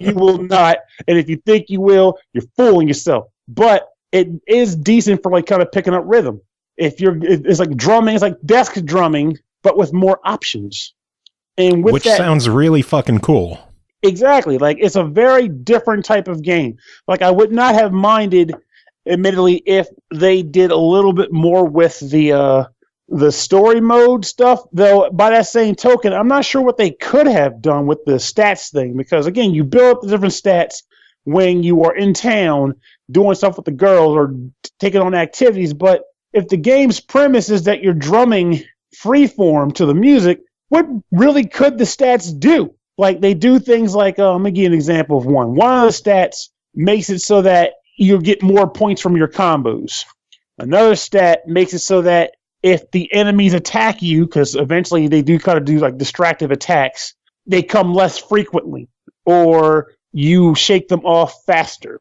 You will not. And if you think you will, you're fooling yourself. But it is decent for like kind of picking up rhythm. It's like drumming, it's like desk drumming, but with more options. And with Which sounds really fucking cool. Exactly. Like, it's a very different type of game. Like, I would not have minded, admittedly, if they did a little bit more with the story mode stuff. Though, by that same token, I'm not sure what they could have done with the stats thing. Because, again, you build up the different stats when you are in town doing stuff with the girls or taking on activities. But if the game's premise is that you're drumming freeform to the music, what really could the stats do? Like, they do things like, let me give you an example of one. One of the stats makes it so that you get more points from your combos. Another stat makes it so that if the enemies attack you, because eventually they do kind of do like distractive attacks, they come less frequently, or you shake them off faster.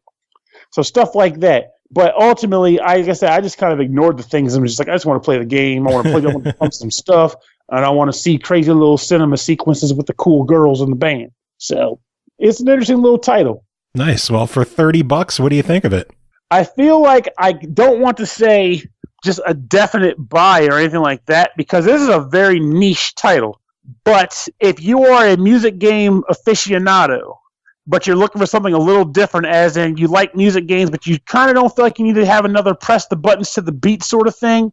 So stuff like that. But ultimately, like I said, I just kind of ignored the things. I'm just like, I just want to play the game. I want to play some stuff. And I want to see crazy little cinema sequences with the cool girls in the band. So it's an interesting little title. Nice. Well, for $30, what do you think of it? I feel like I don't want to say just a definite buy or anything like that, because this is a very niche title. But if you are a music game aficionado, but you're looking for something a little different, as in you like music games, but you kind of don't feel like you need to have another press the buttons to the beat sort of thing,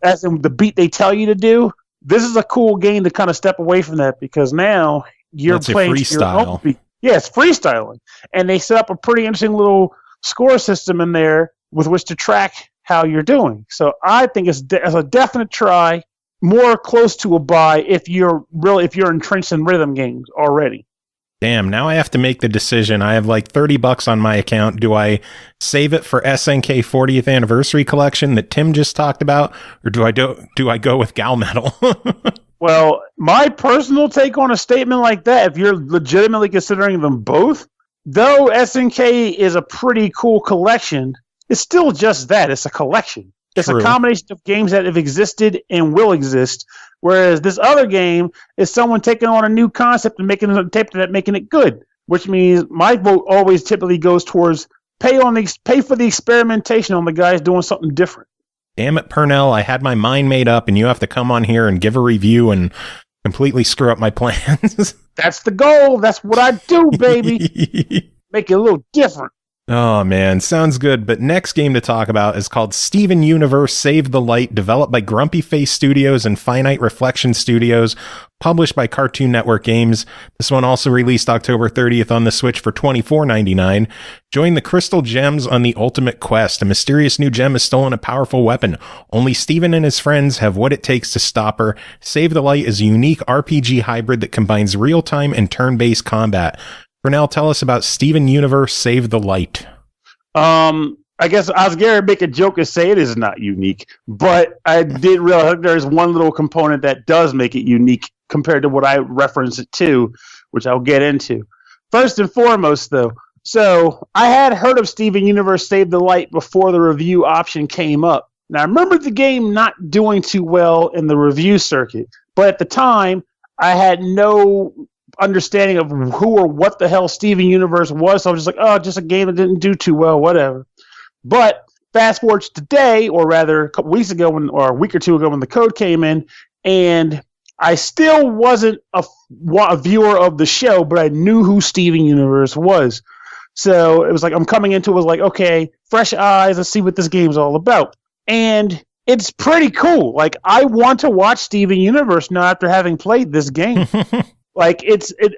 as in the beat they tell you to do, this is a cool game to kind of step away from that, because now you're playing your own beat. Yeah, it's freestyling. And they set up a pretty interesting little score system in there with which to track how you're doing. So I think it's a definite try, more close to a buy if you're entrenched in rhythm games already. Damn, now I have to make the decision. I have like $30 on my account. Do I save it for SNK 40th Anniversary Collection that Tim just talked about, or do I go with Gal Metal? Well, my personal take on a statement like that, if you're legitimately considering them both, though SNK is a pretty cool collection, it's still just that. It's a collection. It's a combination of games that have existed and will exist. Whereas this other game is someone taking on a new concept and making it good, which means my vote always typically goes towards pay for the experimentation on the guys doing something different. Damn it, Pernell, I had my mind made up, and you have to come on here and give a review and completely screw up my plans. That's the goal. That's what I do, baby. Make it a little different. Oh, man, sounds good. But next game to talk about is called Steven Universe Save the Light, developed by Grumpyface Studios and Finite Reflection Studios, published by Cartoon Network Games. This one also released October 30th on the Switch for $24.99. Join the Crystal Gems on the ultimate quest. A mysterious new gem has stolen a powerful weapon. Only Steven and his friends have what it takes to stop her. Save the Light is a unique RPG hybrid that combines real-time and turn-based combat. Pernell, tell us about Steven Universe Save the Light. I guess I was going to make a joke and say it is not unique, but I did realize there's one little component that does make it unique compared to what I referenced it to, which I'll get into. First and foremost, though, so I had heard of Steven Universe Save the Light before the review option came up. Now, I remember the game not doing too well in the review circuit, but at the time, I had no understanding of who or what the hell Steven Universe was, so I was just like, oh, just a game that didn't do too well, whatever. But fast forward to today, or rather a couple weeks ago, or a week or two ago when the code came in, and I still wasn't a viewer of the show, but I knew who Steven Universe was. So it was like I'm coming into it was like, okay, fresh eyes, let's see what this game's all about. And it's pretty cool. Like, I want to watch Steven Universe now after having played this game. Like,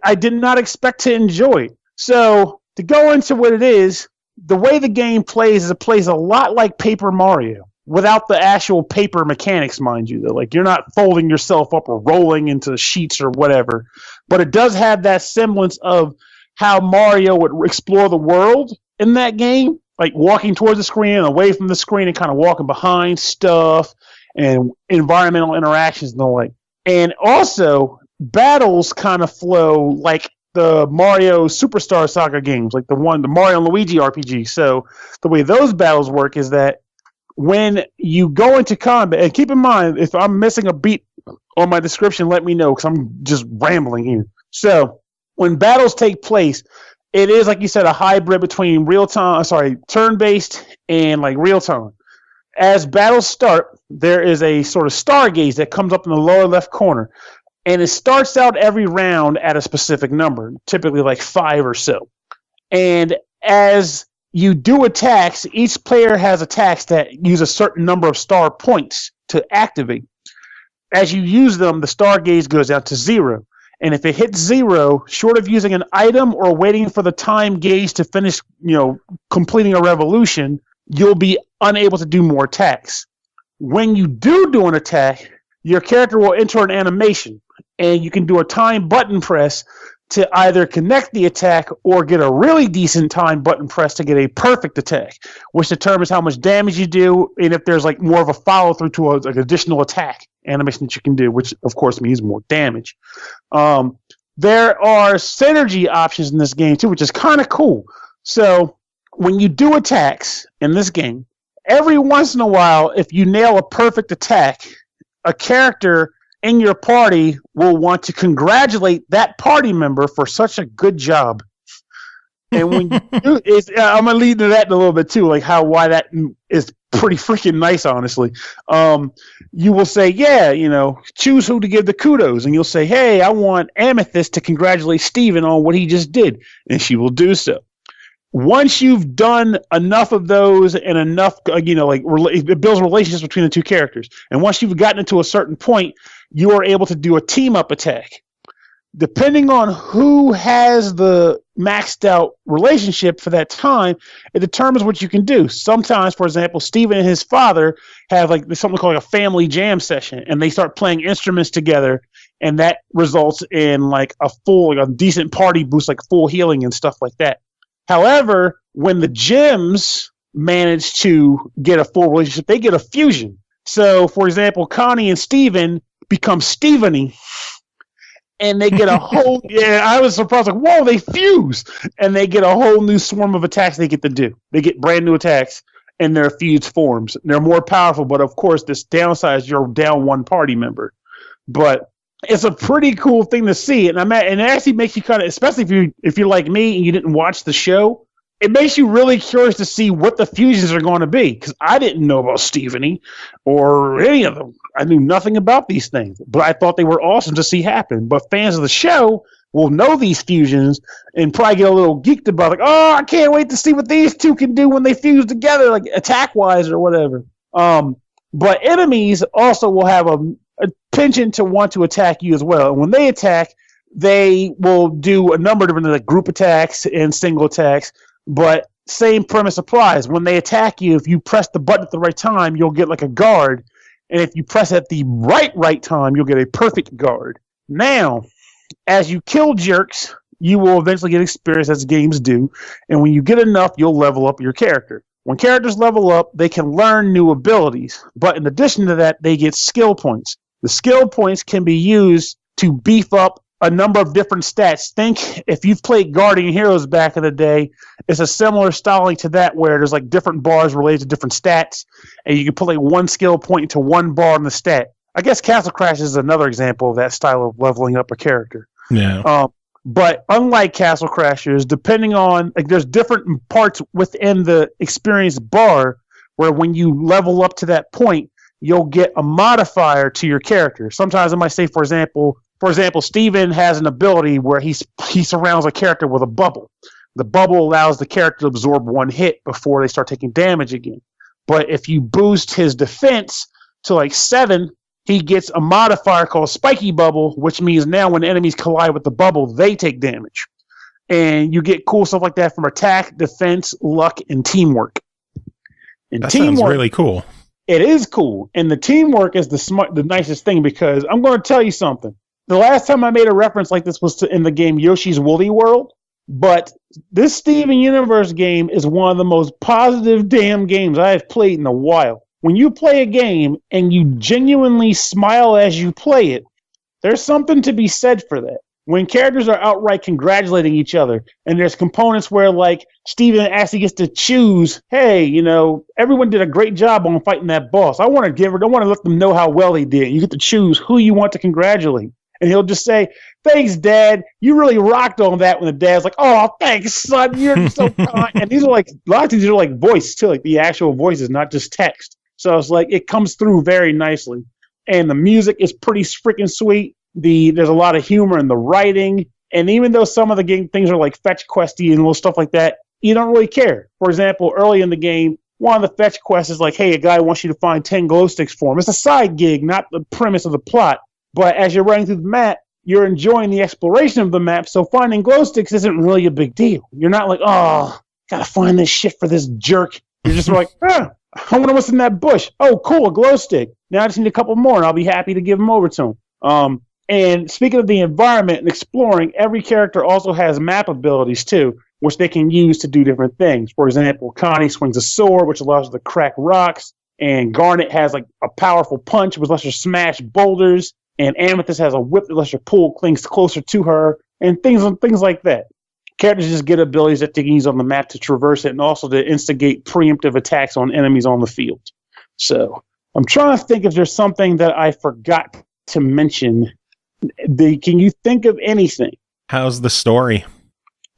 I did not expect to enjoy it. So to go into what it is, the way the game plays is it plays a lot like Paper Mario. Without the actual paper mechanics, mind you, though. Like, you're not folding yourself up or rolling into sheets or whatever. But it does have that semblance of how Mario would explore the world in that game. Like, walking towards the screen and away from the screen and kind of walking behind stuff and environmental interactions and the like. And also, battles kind of flow like the Mario Superstar Saga games, like the Mario and Luigi RPG. So the way those battles work is that when you go into combat, and keep in mind, if I'm missing a beat on my description, let me know, because I'm just rambling here. So when battles take place, it is, like you said, a hybrid between turn-based and like real-time. As battles start, there is a sort of stargaze that comes up in the lower left corner, and it starts out every round at a specific number, typically like 5 or so. And as you do attacks, each player has attacks that use a certain number of star points to activate. As you use them, the stargaze goes down to 0. And if it hits 0, short of using an item or waiting for the time gauge to finish, completing a revolution, you'll be unable to do more attacks. When you do an attack, your character will enter an animation, and you can do a time button press to either connect the attack or get a really decent time button press to get a perfect attack, which determines how much damage you do and if there's like more of a follow through to an additional attack animation that you can do, which of course means more damage. There are synergy options in this game too, which is kind of cool. So when you do attacks in this game, every once in a while, if you nail a perfect attack, a character in your party will want to congratulate that party member for such a good job. And when you do, I'm gonna lead to that in a little bit too, like why that is pretty freaking nice, honestly. You will say, choose who to give the kudos, and you'll say, hey, I want Amethyst to congratulate Steven on what he just did, and she will do so. Once you've done enough of those and enough, it builds relationships between the two characters. And once you've gotten into a certain point, you are able to do a team-up attack. Depending on who has the maxed out relationship for that time, it determines what you can do. Sometimes, for example, Steven and his father have like something called a family jam session, and they start playing instruments together, and that results in like a decent party boost, like full healing and stuff like that. However, when the gems manage to get a full relationship, they get a fusion. So, for example, Connie and Steven become Steveny, and they get a whole... I was surprised, like, whoa, they fuse! And they get a whole new swarm of attacks they get to do. They get brand new attacks in their fused forms. They're more powerful, but of course, this downside is you're down one party member. But it's a pretty cool thing to see, and it actually makes you kind of, especially if you're like me and you didn't watch the show, it makes you really curious to see what the fusions are going to be, because I didn't know about Steveny or any of them. I knew nothing about these things, but I thought they were awesome to see happen. But fans of the show will know these fusions and probably get a little geeked about, like, oh, I can't wait to see what these two can do when they fuse together, like attack-wise or whatever. But enemies also will have a penchant to want to attack you as well. And when they attack, they will do a number of different like group attacks and single attacks, but same premise applies. When they attack you, if you press the button at the right time, you'll get like a guard, and if you press at the right time, you'll get a perfect guard. Now, as you kill jerks, you will eventually get experience, as games do, and when you get enough, you'll level up your character. When characters level up, they can learn new abilities, but in addition to that, they get skill points. The skill points can be used to beef up a number of different stats. Think if you've played Guardian Heroes back in the day, it's a similar styling to that where there's like different bars related to different stats, and you can put like one skill point into one bar in the stat. I guess Castle Crash is another example of that style of leveling up a character. Yeah. But unlike Castle Crashers, depending on, like, there's different parts within the experience bar where when you level up to that point, you'll get a modifier to your character. Sometimes it might say, for example, Steven has an ability where he surrounds a character with a bubble. The bubble allows the character to absorb one hit before they start taking damage again. But if you boost his defense to like 7, he gets a modifier called Spiky Bubble, which means now when enemies collide with the bubble, they take damage. And you get cool stuff like that from attack, defense, luck, and teamwork. And that sounds really cool. It is cool. And the teamwork is the nicest thing, because I'm going to tell you something. The last time I made a reference like this was in the game Yoshi's Woolly World. But this Steven Universe game is one of the most positive damn games I have played in a while. When you play a game and you genuinely smile as you play it, there's something to be said for that. When characters are outright congratulating each other, and there's components where, like, Steven actually gets to choose, hey, everyone did a great job on fighting that boss. I want to let them know how well they did. You get to choose who you want to congratulate. And he'll just say, thanks, Dad. You really rocked on that. When the dad's like, oh, thanks, son. You're so kind. And these are like, a lot of these are like voice, too, like the actual voices, not just text. So it's like, it comes through very nicely. And the music is pretty freaking sweet. There's a lot of humor in the writing. And even though some of the game things are like fetch questy and little stuff like that, you don't really care. For example, early in the game, one of the fetch quests is like, hey, a guy wants you to find 10 glow sticks for him. It's a side gig, not the premise of the plot. But as you're running through the map, you're enjoying the exploration of the map, so finding glow sticks isn't really a big deal. You're not like, oh, gotta find this shit for this jerk. You're just like, I wonder what's in that bush. Oh, cool, a glow stick. Now I just need a couple more, and I'll be happy to give them over to him. And speaking of the environment and exploring, every character also has map abilities, too, which they can use to do different things. For example, Connie swings a sword, which allows her to crack rocks, and Garnet has like a powerful punch, which lets her smash boulders. And Amethyst has a whip that lets her pull things closer to her, and things like that. Characters just get abilities that they can use on the map to traverse it, and also to instigate preemptive attacks on enemies on the field. So I'm trying to think if there's something that I forgot to mention. Can you think of anything? How's the story?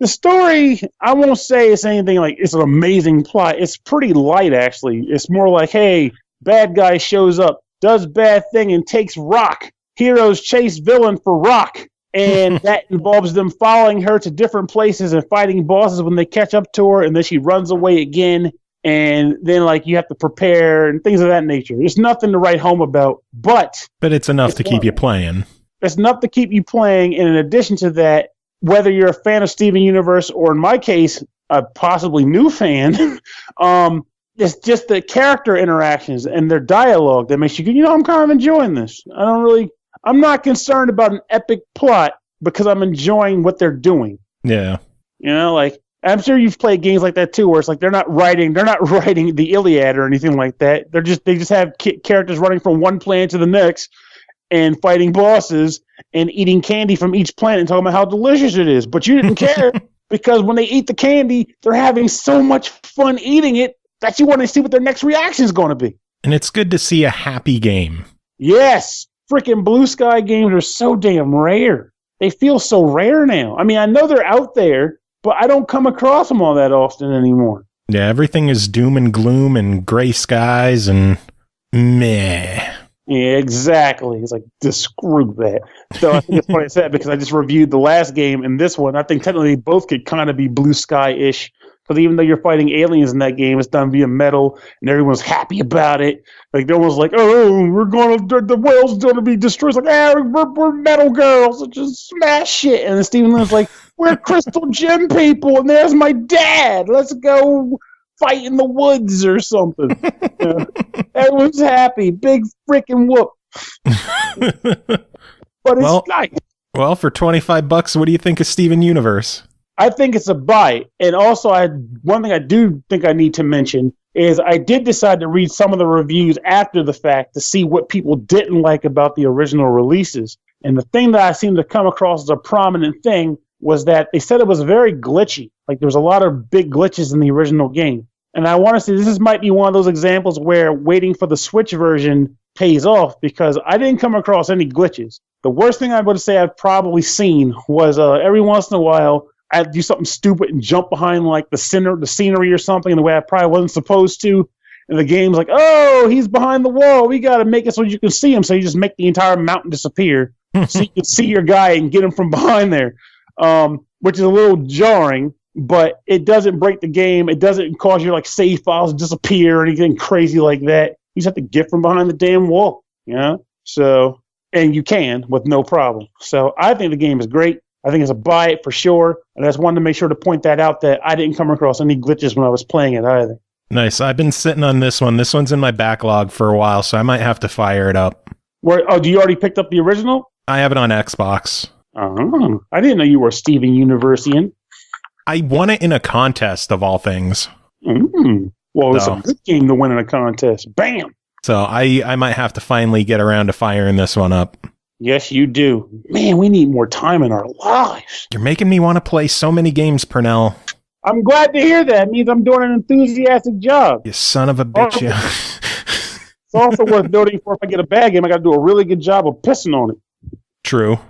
The story, I won't say it's anything like it's an amazing plot. It's pretty light, actually. It's more like, hey, bad guy shows up, does bad thing, and takes rock. Heroes chase villain for rock, and that involves them following her to different places and fighting bosses when they catch up to her, and then she runs away again, and then like you have to prepare and things of that nature. There's nothing to write home about, but it's enough to keep you playing. It's enough to keep you playing, and in addition to that, whether you're a fan of Steven Universe or, in my case, a possibly new fan, it's just the character interactions and their dialogue that makes you, I'm kind of enjoying this. I'm not concerned about an epic plot because I'm enjoying what they're doing. Yeah. Like, I'm sure you've played games like that too, where it's like they're not writing the Iliad or anything like that. They just have characters running from one planet to the next and fighting bosses and eating candy from each planet and talking about how delicious it is. But you didn't care because when they eat the candy, they're having so much fun eating it that you want to see what their next reaction is going to be. And it's good to see a happy game. Yes. Freaking Blue Sky games are so damn rare. They feel so rare now. I mean, I know they're out there, but I don't come across them all that often anymore. Yeah, everything is doom and gloom and gray skies and meh. Yeah, exactly. It's like, just screw that. So I think it's funny I said because I just reviewed the last game and this one. I think technically both could kind of be Blue Sky-ish. Because even though you're fighting aliens in that game, it's done via metal, and everyone's happy about it. Like, no one's like, oh, the world's going to be destroyed. It's like, we're metal girls. So just smash shit. And then Stephen Lynn's like, we're crystal gem people, and there's my dad. Let's go fight in the woods or something. Everyone's happy. Big freaking whoop. But it's nice. Well, for $25, what do you think of Steven Universe? I think it's a buy. And also, one thing I do think I need to mention is I did decide to read some of the reviews after the fact to see what people didn't like about the original releases. And the thing that I seemed to come across as a prominent thing was that they said it was very glitchy. Like, there was a lot of big glitches in the original game. And I want to say this might be one of those examples where waiting for the Switch version pays off because I didn't come across any glitches. The worst thing I would say I've probably seen was every once in a while, I'd do something stupid and jump behind like the scenery or something in the way I probably wasn't supposed to, And the game's like, oh, he's behind the wall. We got to make it so you can see him. So you just make the entire mountain disappear so you can see your guy and get him from behind there, which is a little jarring, but it doesn't break the game. It doesn't cause your like save files to disappear or anything crazy like that. You just have to get from behind the damn wall, you know? So, and you can with no problem. So I think the game is great. I think it's a buy it for sure. And I just wanted to make sure to point that out that I didn't come across any glitches when I was playing it either. Nice. I've been sitting on this one. This one's in my backlog for a while, so I might have to fire it up. Do you already picked up the original? I have it on Xbox. Oh, I didn't know you were a Steven Universian. I won it in a contest, of all things. Well, it's a good game to win in a contest. Bam! So I might have to finally get around to firing this one up. Yes, you do. Man, we need more time in our lives. You're making me want to play so many games, Pernell. I'm glad to hear that. It means I'm doing an enthusiastic job. You son of a bitch. It's also worth noting for if I get a bad game, I got to do a really good job of pissing on it. True.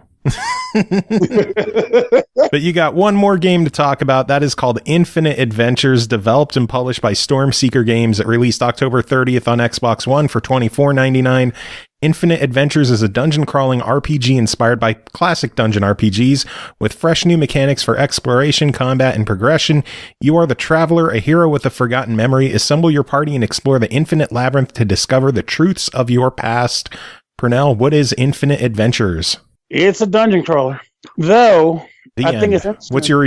But you got one more game to talk about. That is called Infinite Adventures, developed and published by Stormseeker Games. It released October 30th on Xbox One for $24.99. Infinite Adventures is a dungeon-crawling RPG inspired by classic dungeon RPGs with fresh new mechanics for exploration, combat, and progression. You are the traveler, a hero with a forgotten memory. Assemble your party and explore the infinite labyrinth to discover the truths of your past. Pernell, what is Infinite Adventures? It's a dungeon crawler. Though, I think it's interesting. What's your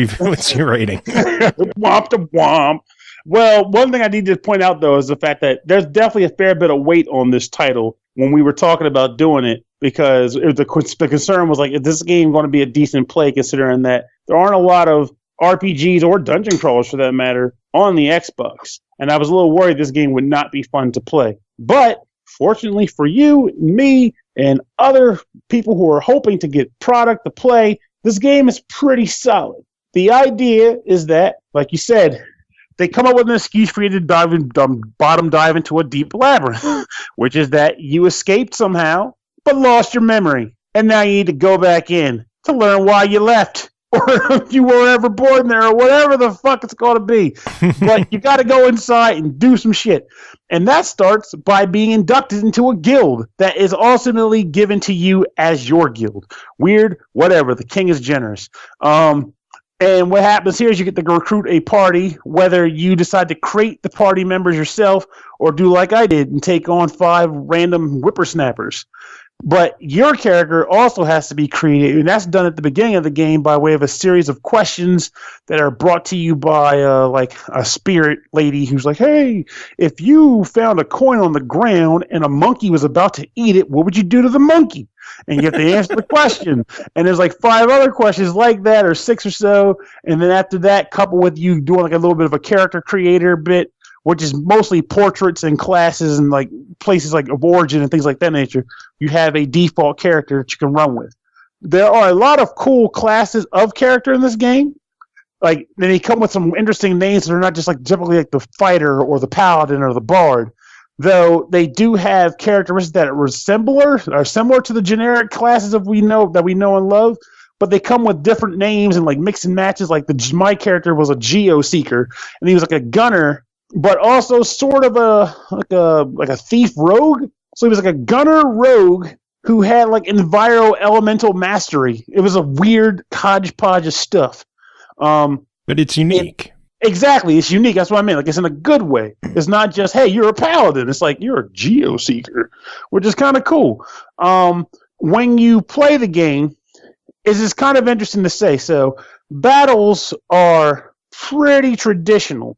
rating? Womp to womp. Well, one thing I need to point out, though, is the fact that there's definitely a fair bit of weight on this title when we were talking about doing it, because the concern was like, is this game going to be a decent play, considering that there aren't a lot of RPGs or dungeon crawlers, for that matter, on the Xbox. And I was a little worried this game would not be fun to play. But fortunately for you, me, and other people who are hoping to get product to play, this game is pretty solid. The idea is that, like you said, they come up with an excuse for you to bottom dive into a deep labyrinth, which is that you escaped somehow, but lost your memory. And now you need to go back in to learn why you left, or if you were ever born there, or whatever the fuck it's going to be. But you got to go inside and do some shit. And that starts by being inducted into a guild that is ultimately given to you as your guild. Weird, whatever. The king is generous. And what happens here is you get to recruit a party, whether you decide to create the party members yourself or do like I did and take on 5 random whippersnappers. But your character also has to be created, and that's done at the beginning of the game by way of a series of questions that are brought to you by like a spirit lady who's like, hey, if you found a coin on the ground and a monkey was about to eat it, what would you do to the monkey? And you have to answer the question. And there's like 5 other questions like that, or 6 or so. And then after that, coupled with you doing like a little bit of a character creator bit, which is mostly portraits and classes and like places like of origin and things like that nature, you have a default character that you can run with. There are a lot of cool classes of character in this game. Like, they come with some interesting names that are not just like typically like the fighter or the paladin or the bard. Though they do have characteristics that are similar to the generic classes that we know and love, but they come with different names and like mix and matches. Like my character was a Geo-Seeker, and he was like a gunner, but also sort of a thief rogue. So he was like a gunner rogue who had like enviro elemental mastery. It was a weird hodgepodge of stuff. But it's unique. Exactly, it's unique. That's what I mean. Like, it's in a good way. It's not just, hey, you're a paladin. It's like, you're a Geo-Seeker, which is kind of cool. When you play the game, it's just kind of interesting to say. So, battles are pretty traditional,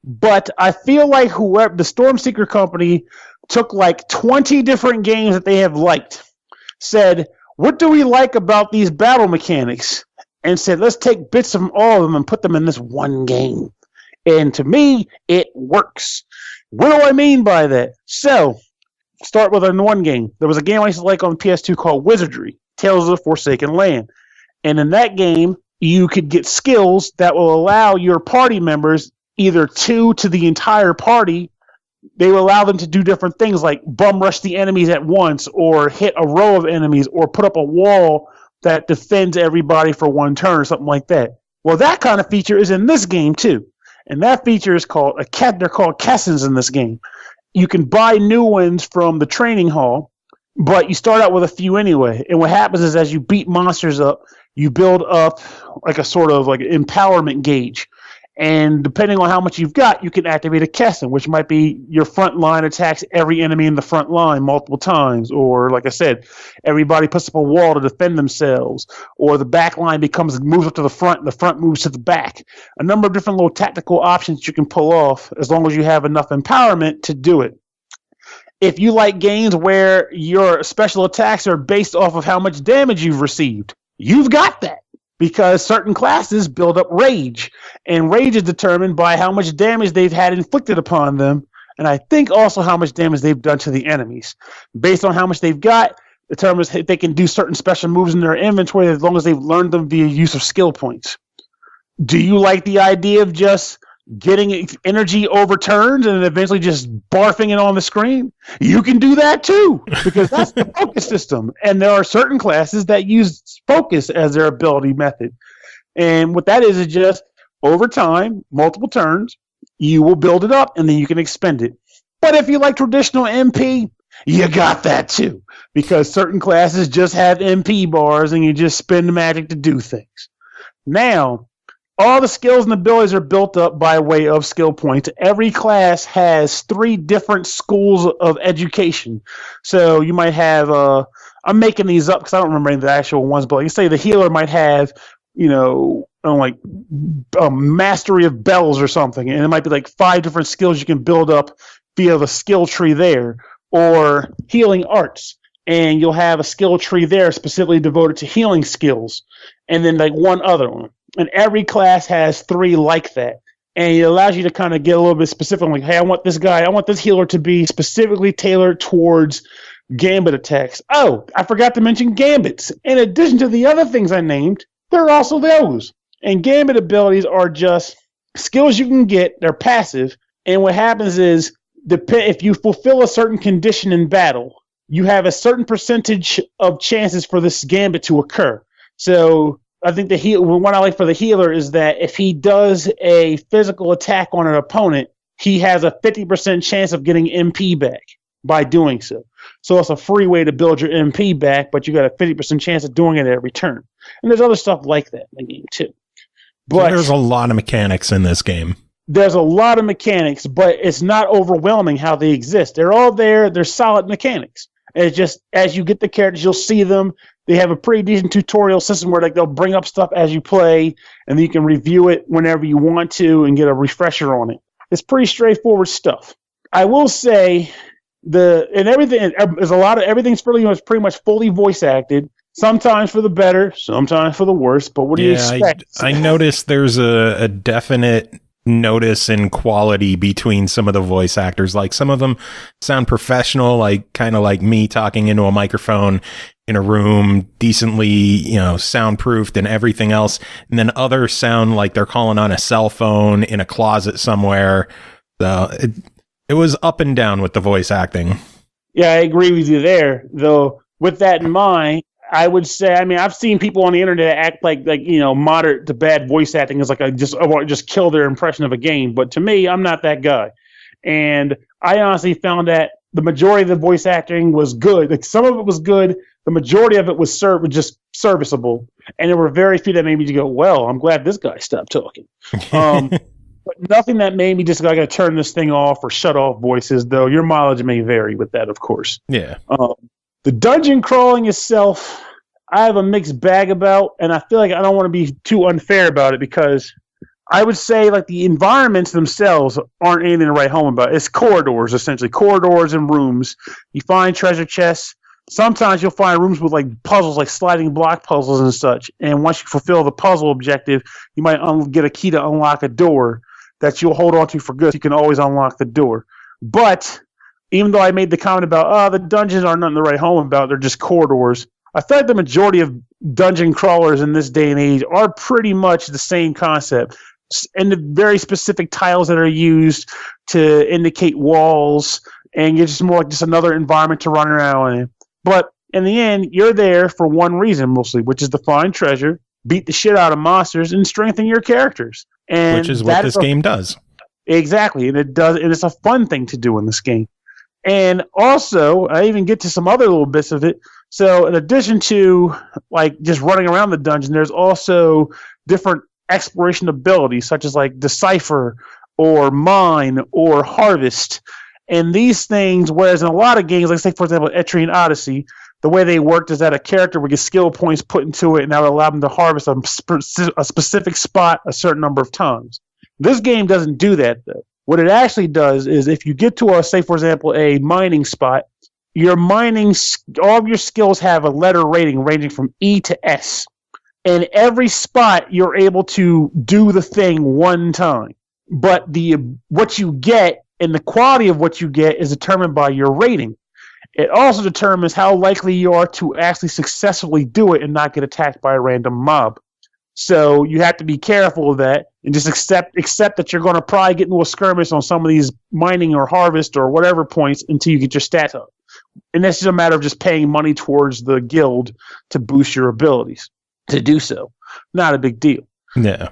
but I feel like whoever the Stormseeker company took like 20 different games that they have liked, said, what do we like about these battle mechanics? And said, let's take bits from all of them and put them in this one game. And to me, it works. What do I mean by that? So, start with one game. There was a game I used to like on PS2 called Wizardry, Tales of the Forsaken Land. And in that game, you could get skills that will allow your party members, either 2 to the entire party, they will allow them to do different things like bum rush the enemies at once, or hit a row of enemies, or put up a wall that defends everybody for one turn or something like that. Well, that kind of feature is in this game too. And that feature is called they're called Kessons in this game. You can buy new ones from the training hall, but you start out with a few anyway. And what happens is as you beat monsters up, you build up like a sort of like empowerment gauge. And depending on how much you've got, you can activate a Kesson, which might be your front line attacks every enemy in the front line multiple times. Or, like I said, everybody puts up a wall to defend themselves. Or the back line moves up to the front, and the front moves to the back. A number of different little tactical options you can pull off as long as you have enough empowerment to do it. If you like games where your special attacks are based off of how much damage you've received, you've got that. Because certain classes build up rage, and rage is determined by how much damage they've had inflicted upon them, and I think also how much damage they've done to the enemies. Based on how much they've got, determines if they can do certain special moves in their inventory as long as they've learned them via use of skill points. Do you like the idea of just getting energy overturned and eventually just barfing it on the screen? You can do that too, because that's the focus system. And there are certain classes that use focus as their ability method. And what that is just over time, multiple turns, you will build it up and then you can expend it. But if you like traditional MP, you got that too, because certain classes just have MP bars and you just spend the magic to do things. Now, all the skills and abilities are built up by way of skill points. Every class has 3 different schools of education. So you might have, I'm making these up because I don't remember any of the actual ones, but you say the healer might have, like mastery of bells or something. And it might be like 5 different skills you can build up via the skill tree there. Or healing arts. And you'll have a skill tree there specifically devoted to healing skills. And then like one other one. And every class has 3 like that. And it allows you to kind of get a little bit specific. Like, hey, I want this healer to be specifically tailored towards gambit attacks. Oh, I forgot to mention gambits. In addition to the other things I named, there are also those. And gambit abilities are just skills you can get. They're passive. And what happens is, if you fulfill a certain condition in battle, you have a certain percentage of chances for this gambit to occur. So I think what I like for the healer is that if he does a physical attack on an opponent, he has a 50% chance of getting MP back by doing so. So it's a free way to build your MP back, but you got a 50% chance of doing it every turn. And there's other stuff like that in the game too. But there's a lot of mechanics in this game. There's a lot of mechanics, but it's not overwhelming how they exist. They're all there. They're solid mechanics. And it's just, as you get the characters, you'll see them. They have a pretty decent tutorial system where they'll bring up stuff as you play, and then you can review it whenever you want to and get a refresher on it. It's pretty straightforward stuff. I will say everything's pretty much fully voice acted. Sometimes for the better, sometimes for the worse. But what do you expect? I noticed there's a definite notice in quality between some of the voice actors. Like some of them sound professional, like kind of like me talking into a microphone in a room, decently, soundproofed and everything else. And then others sound like they're calling on a cell phone in a closet somewhere. So it was up and down with the voice acting. Yeah, I agree with you there. Though with that in mind, I would say, I've seen people on the internet act like moderate to bad voice acting is like I want to just kill their impression of a game. But to me, I'm not that guy. And I honestly found that the majority of the voice acting was good. Like some of it was good. The majority of it was just serviceable. And there were very few that made me go, well, I'm glad this guy stopped talking. But nothing that made me just I got to turn this thing off or shut off voices, though your mileage may vary with that, of course. Yeah. The dungeon crawling itself, I have a mixed bag about, and I feel like I don't want to be too unfair about it because I would say like the environments themselves aren't anything to write home about. It's corridors, essentially. Corridors and rooms. You find treasure chests. Sometimes you'll find rooms with like puzzles, like sliding block puzzles and such. And once you fulfill the puzzle objective, you might get a key to unlock a door that you'll hold on to for good. So you can always unlock the door. But even though I made the comment about, the dungeons aren't nothing to write home about, they're just corridors, I feel like the majority of dungeon crawlers in this day and age are pretty much the same concept. And the very specific tiles that are used to indicate walls, and it's just more like just another environment to run around in. But in the end, you're there for one reason mostly, which is to find treasure, beat the shit out of monsters, and strengthen your characters. And which is what this game does. Exactly. And it does. And it's a fun thing to do in this game. And also, I even get to some other little bits of it. So in addition to like just running around the dungeon, there's also different exploration abilities, such as like Decipher or Mine or Harvest. And these things, whereas in a lot of games, like say for example, Etrian Odyssey, the way they worked is that a character would get skill points put into it, and that would allow them to harvest a specific spot a certain number of times. This game doesn't do that, though. What it actually does is if you get to, say, for example, a mining spot, your mining, all of your skills have a letter rating ranging from E to S. And every spot, you're able to do the thing one time. But what you get and the quality of what you get is determined by your rating. It also determines how likely you are to actually successfully do it and not get attacked by a random mob. So you have to be careful of that and just accept that you're going to probably get into a skirmish on some of these mining or harvest or whatever points until you get your stats up. And that's just a matter of just paying money towards the guild to boost your abilities to do so. Not a big deal. Yeah.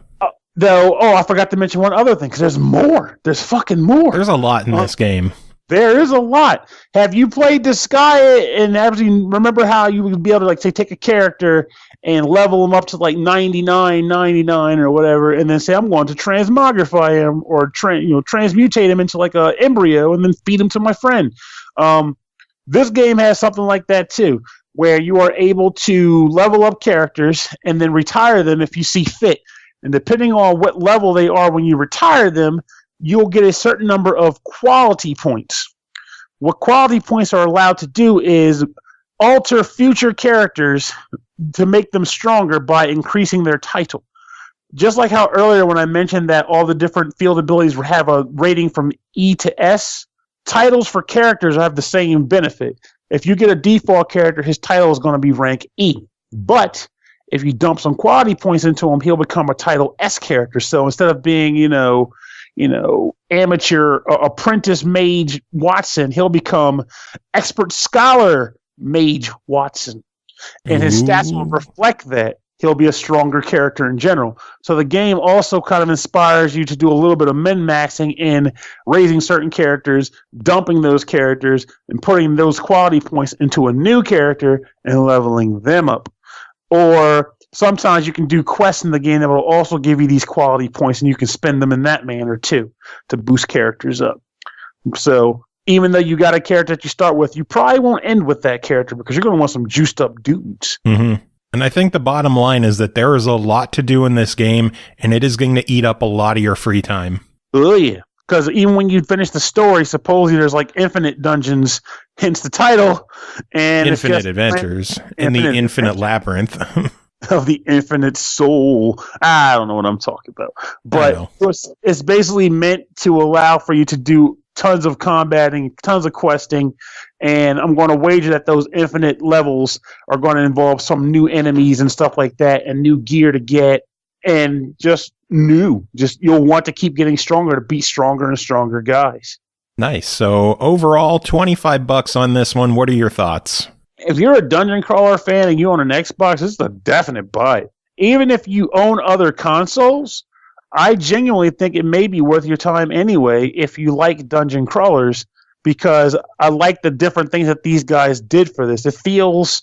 I forgot to mention one other thing because there's more. There's fucking more. There's a lot in this game. There is a lot. Have you played Disgaea and actually remember how you would be able to like say take a character and level him up to like 99 or whatever, and then say I'm going to transmogrify him or transmutate him into like a embryo and then feed him to my friend. This game has something like that too, where you are able to level up characters and then retire them if you see fit. And depending on what level they are when you retire them, you'll get a certain number of quality points. What quality points are allowed to do is alter future characters to make them stronger by increasing their title. Just like how earlier when I mentioned that all the different field abilities have a rating from E to S, titles for characters have the same benefit. If you get a default character, his title is going to be rank E. But if you dump some quality points into him, he'll become a title S character. So instead of being, amateur apprentice mage Watson, he'll become expert scholar mage Watson. And his stats will reflect that. He'll be a stronger character in general. So the game also kind of inspires you to do a little bit of min-maxing in raising certain characters, dumping those characters, and putting those quality points into a new character and leveling them up. Or sometimes you can do quests in the game that will also give you these quality points, and you can spend them in that manner too to boost characters up. So even though you got a character that you start with, you probably won't end with that character because you're going to want some juiced up dudes. Mm-hmm. And I think the bottom line is that there is a lot to do in this game, and it is going to eat up a lot of your free time. Oh, yeah. Because even when you finish the story, supposedly there's like infinite dungeons, hence the title. And Infinite Adventures in the Infinite Labyrinth. Of the infinite soul. I don't know what I'm talking about. But it's basically meant to allow for you to do tons of combating, tons of questing, and I'm going to wager that those infinite levels are going to involve some new enemies and stuff like that, and new gear to get, and just you'll want to keep getting stronger to beat stronger and stronger guys. Nice. So overall, $25 on this one. What are your thoughts? If you're a dungeon crawler fan and you own an Xbox, this is a definite buy. Even if you own other consoles, I genuinely think it may be worth your time anyway if you like dungeon crawlers, because I like the different things that these guys did for this. It feels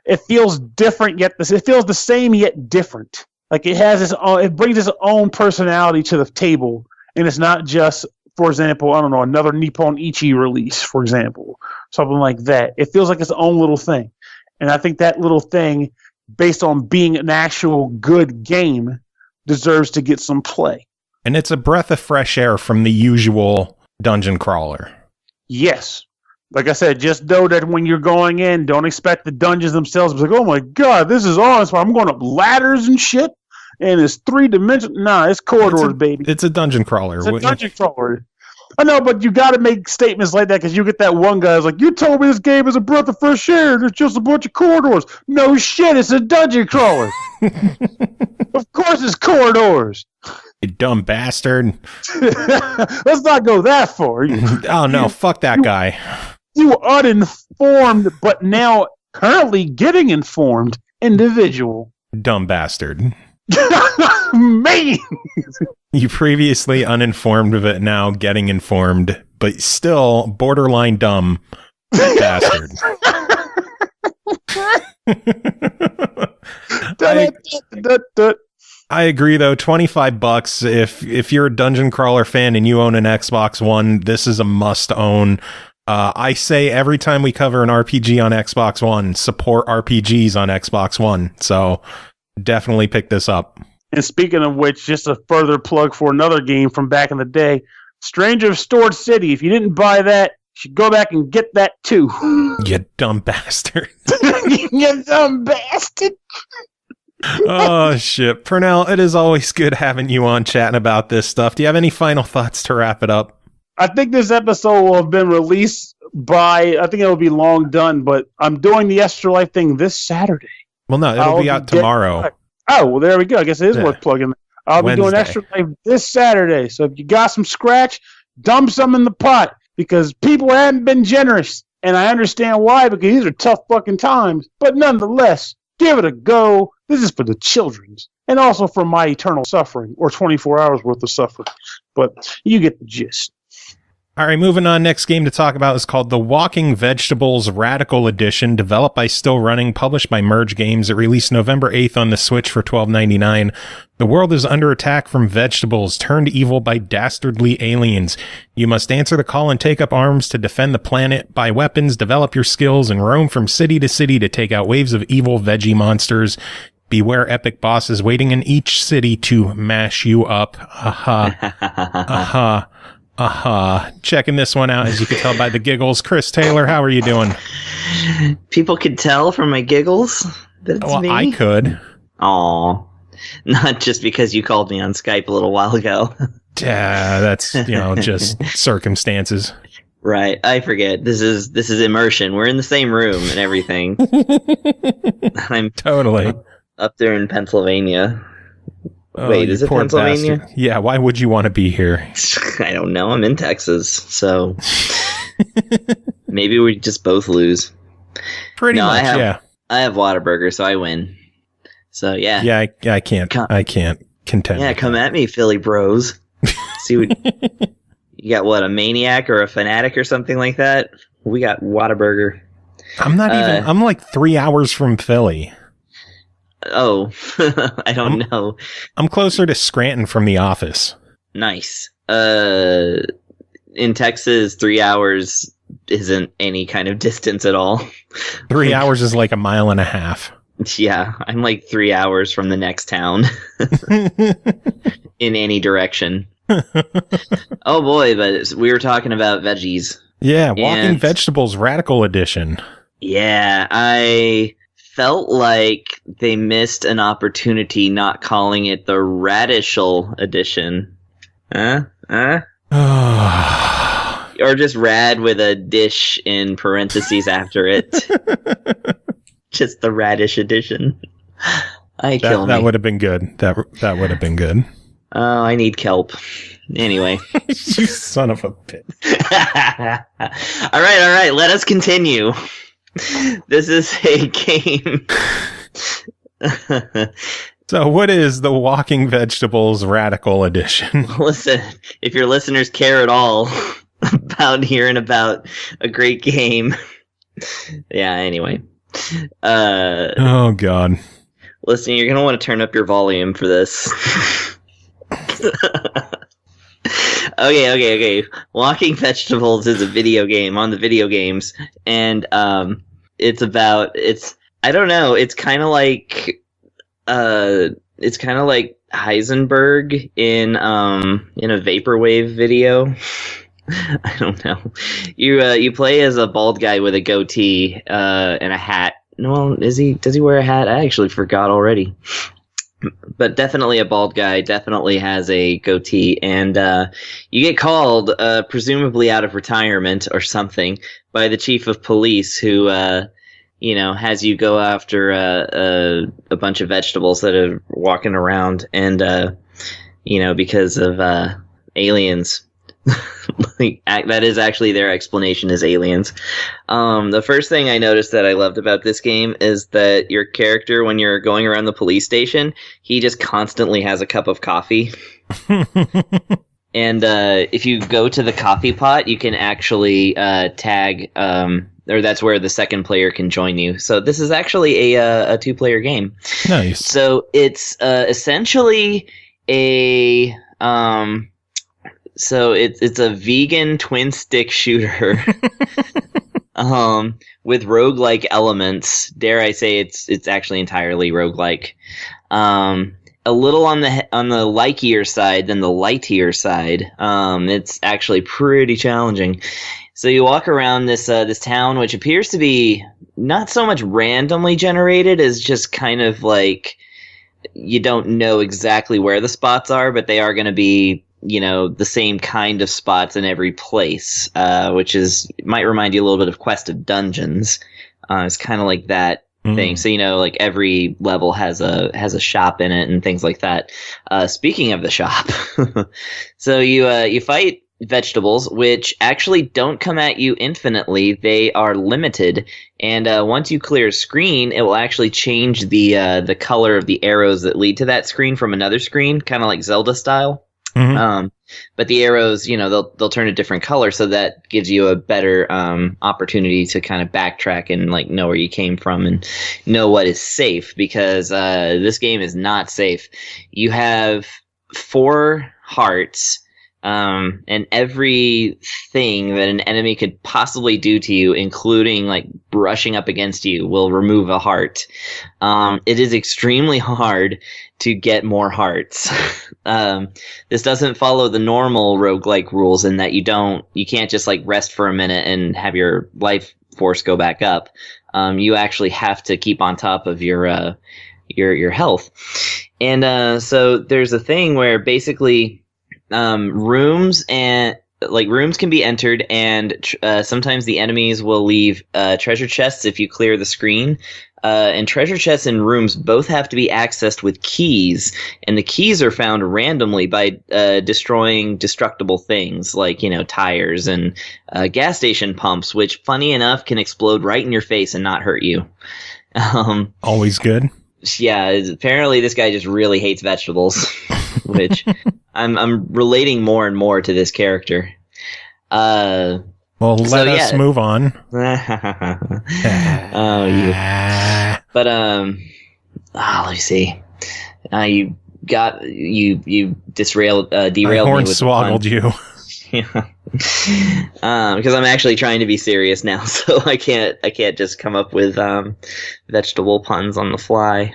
different, yet it feels the same yet different. Like it brings its own personality to the table, and it's not just, for example, I don't know, another Nippon Ichi release, for example, something like that. It feels like its own little thing, and I think that little thing, based on being an actual good game, deserves to get some play. And it's a breath of fresh air from the usual dungeon crawler. Yes. Like I said, just know that when you're going in, don't expect the dungeons themselves. It's like, oh my God, this is awesome. I'm going up ladders and shit. And it's 3-dimensional. Nah, it's corridors, baby. It's a dungeon crawler. It's a dungeon crawler. I know, but you got to make statements like that because you get that one guy who's like, you told me this game is a breath of fresh air. There's just a bunch of corridors. No shit, it's a dungeon crawler. Of course it's corridors. You dumb bastard. Let's not go that far. Oh, no, fuck that guy. You uninformed, but now currently getting informed individual. Dumb bastard. Man! You previously uninformed of it, now getting informed, but still borderline dumb bastard. I agree, though. $25. If you're a dungeon crawler fan and you own an Xbox One, this is a must own. I say every time we cover an RPG on Xbox One, support RPGs on Xbox One. So definitely pick this up. And speaking of which, just a further plug for another game from back in the day, Stranger of Stored City. If you didn't buy that, you should go back and get that too. You dumb bastard. You dumb bastard. Oh, shit. Pernell, it is always good having you on chatting about this stuff. Do you have any final thoughts to wrap it up? I think this episode will have been released by, I think it'll be long done, but I'm doing the Extra Life thing this Saturday. Well, no, it'll be out tomorrow. Oh, well, there we go. I guess it is worth plugging. I'll be doing Extra Life this Saturday. So if you got some scratch, dump some in the pot because people haven't been generous. And I understand why, because these are tough fucking times. But nonetheless, give it a go. This is for the children's and also for my eternal suffering or 24 hours worth of suffering. But you get the gist. All right, moving on. Next game to talk about is called The Walking Vegetables Radical Edition, developed by StillRunning, published by Merge Games. It released November 8th on the Switch for $12.99. The world is under attack from vegetables turned evil by dastardly aliens. You must answer the call and take up arms to defend the planet, buy weapons, develop your skills, and roam from city to city to take out waves of evil veggie monsters. Beware epic bosses waiting in each city to mash you up. Aha. Aha. Aha. Checking this one out, as you can tell by the giggles. Chris Taylor, how are you doing? People could tell from my giggles that it's me. I could. Aw. Not just because you called me on Skype a little while ago. That's, just circumstances. Right. I forget. This is immersion. We're in the same room and everything. I'm totally up there in Pennsylvania. Oh, wait, is it Pennsylvania? Bastard. Yeah, why would you want to be here? I don't know. I'm in Texas, so maybe we just both lose. Pretty much, yeah. I have Whataburger, so I win. So yeah. Yeah, I can't contend. Yeah, come at me, Philly bros. See what you got? What, a maniac or a fanatic or something like that? We got Whataburger. I'm not even. I'm like 3 hours from Philly. Oh, I don't know. I'm closer to Scranton from the office. Nice. In Texas, 3 hours isn't any kind of distance at all. 3 hours is like a mile and a half. Yeah, I'm like 3 hours from the next town. In any direction. Oh boy, but we were talking about veggies. Yeah, Walking Vegetables Radical Edition. Yeah, I felt like they missed an opportunity not calling it the Radishal Edition. Or just rad with a dish in parentheses after it. Just the Radish Edition. That would have been good. That would have been good. Oh, I need kelp. Anyway. You son of a bitch. All right. Let us continue. This is a game. So what is the Walking Vegetables Radical Edition? Listen, if your listeners care at all about hearing about a great game. Yeah, anyway. Oh, God. Listen, you're going to want to turn up your volume for this. Okay. Walking Vegetables is a video game on the video games, and it's I don't know, it's kind of like Heisenberg in a vaporwave video. I don't know. You play as a bald guy with a goatee and a hat. No, does he wear a hat? I actually forgot already. But definitely a bald guy, definitely has a goatee, and you get called, presumably out of retirement or something, by the chief of police who, has you go after a bunch of vegetables that are walking around, and, because of aliens That is actually their explanation as aliens. The first thing I noticed that I loved about this game is that your character, when you're going around the police station, he just constantly has a cup of coffee. And if you go to the coffee pot, you can actually tag, or that's where the second player can join you. So this is actually a two-player game. Nice. So it's essentially a it's a vegan twin stick shooter with roguelike elements. Dare I say it's actually entirely roguelike. A little on the likier side than the lightier side. It's actually pretty challenging. So you walk around this town, which appears to be not so much randomly generated as just kind of like you don't know exactly where the spots are, but they are going to be, the same kind of spots in every place, which might remind you a little bit of Quest of Dungeons. It's kind of like that thing. So, like every level has a shop in it and things like that. Speaking of the shop, so you fight vegetables, which actually don't come at you infinitely. They are limited, and once you clear a screen, it will actually change the color of the arrows that lead to that screen from another screen, kind of like Zelda style. Mm-hmm. But the arrows, they'll turn a different color, so that gives you a better opportunity to kind of backtrack and like know where you came from and know what is safe, because this game is not safe. You have 4 hearts, and everything that an enemy could possibly do to you, including like brushing up against you, will remove a heart. It is extremely hard to get more hearts. This doesn't follow the normal roguelike rules in that you can't just like rest for a minute and have your life force go back up. You actually have to keep on top of your health. And so there's a thing where basically rooms can be entered, and sometimes the enemies will leave treasure chests if you clear the screen. And treasure chests and rooms both have to be accessed with keys, and the keys are found randomly by destroying destructible things like, tires and gas station pumps, which, funny enough, can explode right in your face and not hurt you. Always good. Yeah, apparently this guy just really hates vegetables, which I'm relating more and more to this character. Well, let us move on. Oh, you. But let me see. You derailed me with hornswoggled you. Yeah. Because I'm actually trying to be serious now, so I can't just come up with vegetable puns on the fly.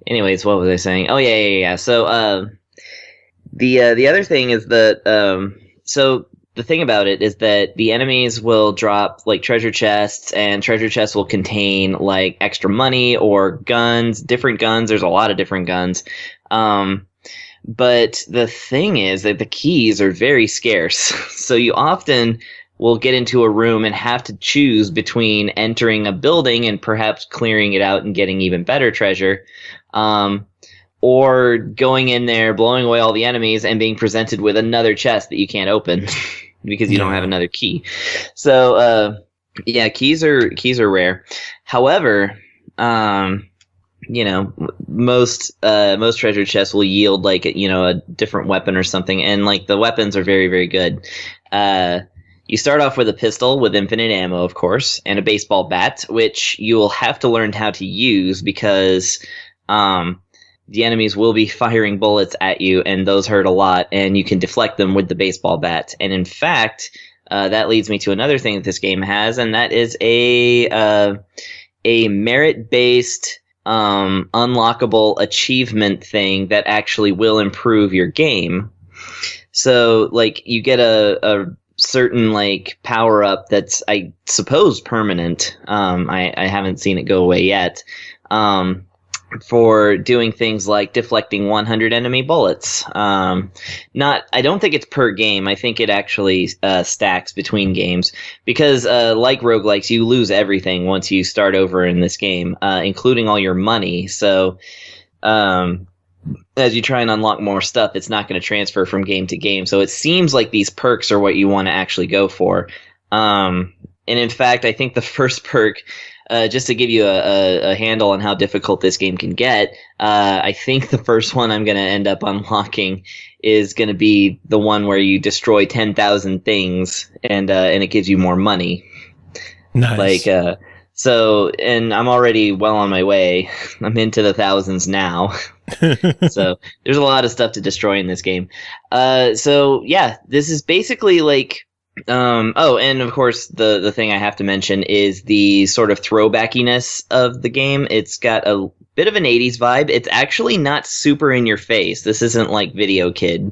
Anyways, what was I saying? Oh yeah. So the other thing is that so the thing about it is that the enemies will drop like treasure chests, and treasure chests will contain like extra money or guns, different guns. There's a lot of different guns. But the thing is that the keys are very scarce. So you often will get into a room and have to choose between entering a building and perhaps clearing it out and getting even better treasure, or going in there, blowing away all the enemies, and being presented with another chest that you can't open because you don't have another key. So, keys are rare. However, most treasure chests will yield like a different weapon or something, and like the weapons are very, very good. You start off with a pistol with infinite ammo, of course, and a baseball bat, which you will have to learn how to use because the enemies will be firing bullets at you, and those hurt a lot, and you can deflect them with the baseball bat. And in fact, that leads me to another thing that this game has, and that is a merit-based unlockable achievement thing that actually will improve your game. So, like, you get a certain, like, power-up that's, I suppose, permanent. I haven't seen it go away yet. For doing things like deflecting 100 enemy bullets. I don't think it's per game. I think it actually stacks between games because, like roguelikes, you lose everything once you start over in this game, including all your money. So, as you try and unlock more stuff, it's not going to transfer from game to game. So it seems like these perks are what you want to actually go for. And in fact, I think the first perk, just to give you a handle on how difficult this game can get, I think the first one I'm going to end up unlocking is going to be the one where you destroy 10,000 things and it gives you more money. Nice. So, and I'm already well on my way. I'm into the thousands now. So there's a lot of stuff to destroy in this game. So yeah, this is basically like, oh, and of course the thing I have to mention is the sort of throwbackiness of the game. It's got a bit of an 80s vibe. It's actually not super in your face. This isn't like Video Kid.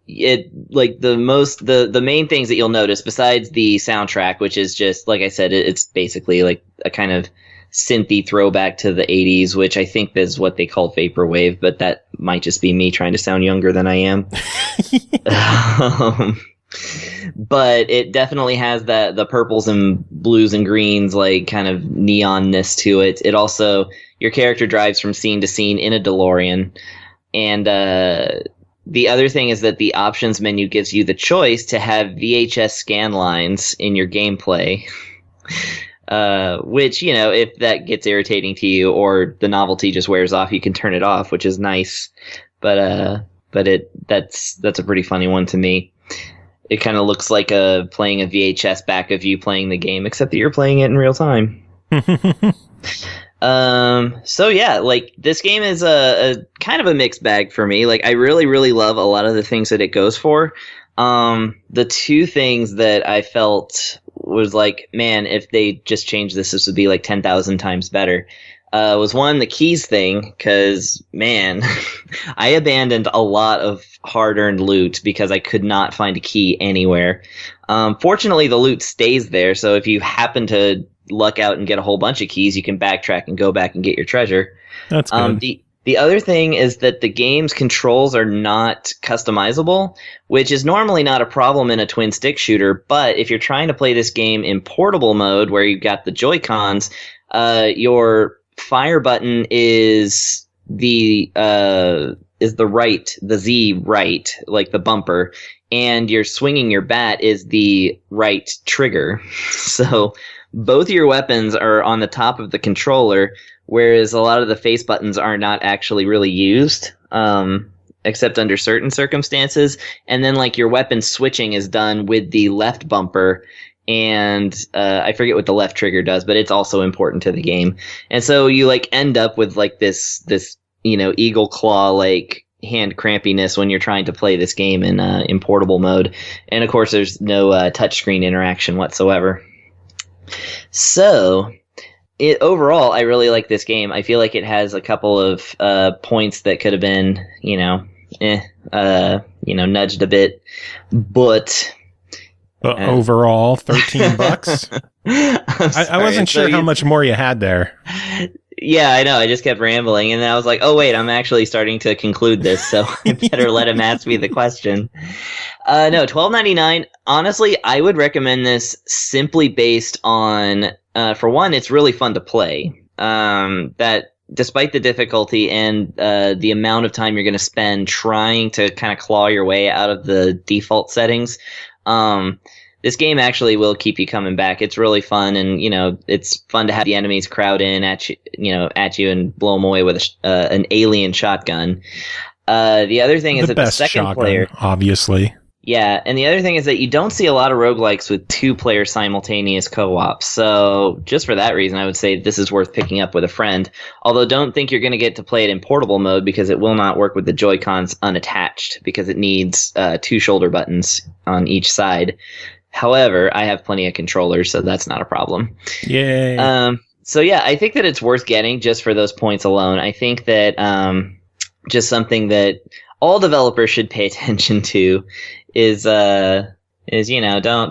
It like the main things that you'll notice besides the soundtrack, which is just like I said, it's basically like a kind of synthy throwback to the 80s, which I think is what they call vaporwave, but that might just be me trying to sound younger than I am. But it definitely has the purples and blues and greens, like kind of neonness to it. It also, your character drives from scene to scene in a DeLorean, and the other thing is that the options menu gives you the choice to have VHS scan lines in your gameplay, which, you know, if that gets irritating to you or the novelty just wears off, you can turn it off, which is nice. But that's a pretty funny one to me. It kind of looks like playing a VHS back of you playing the game, except that you're playing it in real time. So yeah, like this game is a kind of a mixed bag for me. Like I really, really love a lot of the things that it goes for. The two things that I felt was like, man, if they just changed this would be like 10,000 times better. Was one, the keys thing, because man, I abandoned a lot of hard-earned loot because I could not find a key anywhere. Fortunately, the loot stays there, so if you happen to luck out and get a whole bunch of keys, you can backtrack and go back and get your treasure. That's good. The other thing is that the game's controls are not customizable, which is normally not a problem in a twin stick shooter, but if you're trying to play this game in portable mode where you've got the Joy-Cons, your fire button is the Z right, like the bumper, and you're swinging your bat is the right trigger. So both your weapons are on the top of the controller, whereas a lot of the face buttons are not actually really used, except under certain circumstances. And then like your weapon switching is done with the left bumper, and I forget what the left trigger does, but it's also important to the game. And so you like end up with like this eagle claw like hand crampiness when you're trying to play this game in portable mode. And of course, there's no touchscreen interaction whatsoever. So overall, I really like this game. I feel like it has a couple of points that could have been, nudged a bit, but overall, $13. I wasn't sure how much more you had there. Yeah, I know. I just kept rambling, and then I was like, oh, wait, I'm actually starting to conclude this, so I better let him ask me the question. No, $12.99. Honestly, I would recommend this simply based on, for one, it's really fun to play. That despite the difficulty and the amount of time you're going to spend trying to kind of claw your way out of the default settings, this game actually will keep you coming back. It's really fun, and it's fun to have the enemies crowd in at you and blow them away with an alien shotgun. The other thing is that the second shotgun, player, obviously. Yeah, and the other thing is that you don't see a lot of roguelikes with two-player simultaneous co-op. So just for that reason, I would say this is worth picking up with a friend. Although don't think you're going to get to play it in portable mode because it will not work with the Joy-Cons unattached because it needs two shoulder buttons on each side. However, I have plenty of controllers, so that's not a problem. Yay. So yeah, I think that it's worth getting just for those points alone. I think that just something that all developers should pay attention to is don't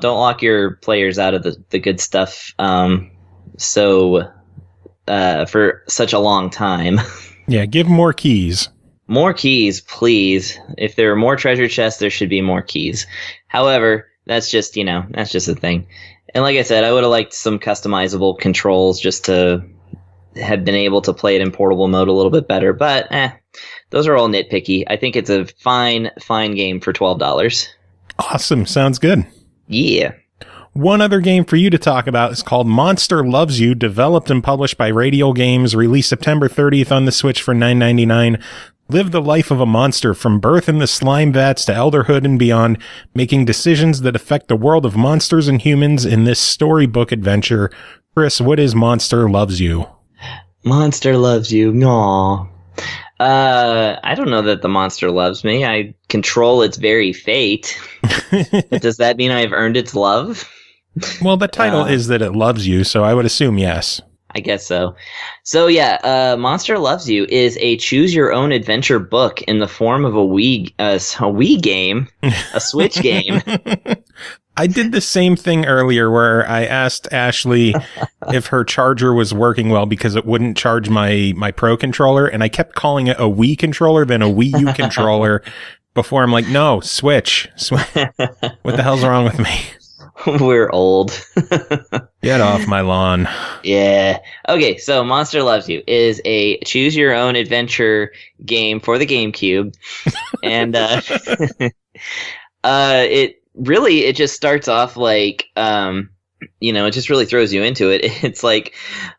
lock your players out of the good stuff for such a long time. Yeah, give more keys. More keys, please. If there are more treasure chests, there should be more keys. However, that's just a thing. And like I said, I would have liked some customizable controls just to have been able to play it in portable mode a little bit better. But those are all nitpicky. I think it's a fine game for $12. Awesome. Sounds good. Yeah. One other game for you to talk about is called Monster Loves You, developed and published by Radial Games, released September 30th on the Switch for $9.99. Live the life of a monster from birth in the slime vats to elderhood and beyond, making decisions that affect the world of monsters and humans in this storybook adventure. Chris, what is Monster Loves You? Monster loves you. Aww. I don't know that the monster loves me. I control its very fate. But does that mean I've earned its love? Well, the title is that it loves you, so I would assume yes. I guess so. So yeah, Monster Loves You is a choose-your-own-adventure book in the form of a Wii game, a Switch game. I did the same thing earlier where I asked Ashley if her charger was working well because it wouldn't charge my Pro controller, and I kept calling it a Wii controller, then a Wii U controller, before I'm like, no, Switch. What the hell's wrong with me? We're old. Get off my lawn. Yeah. Okay, so Monster Loves You is a choose-your-own-adventure game for the GameCube. And it just starts off like, it just really throws you into it. It's like,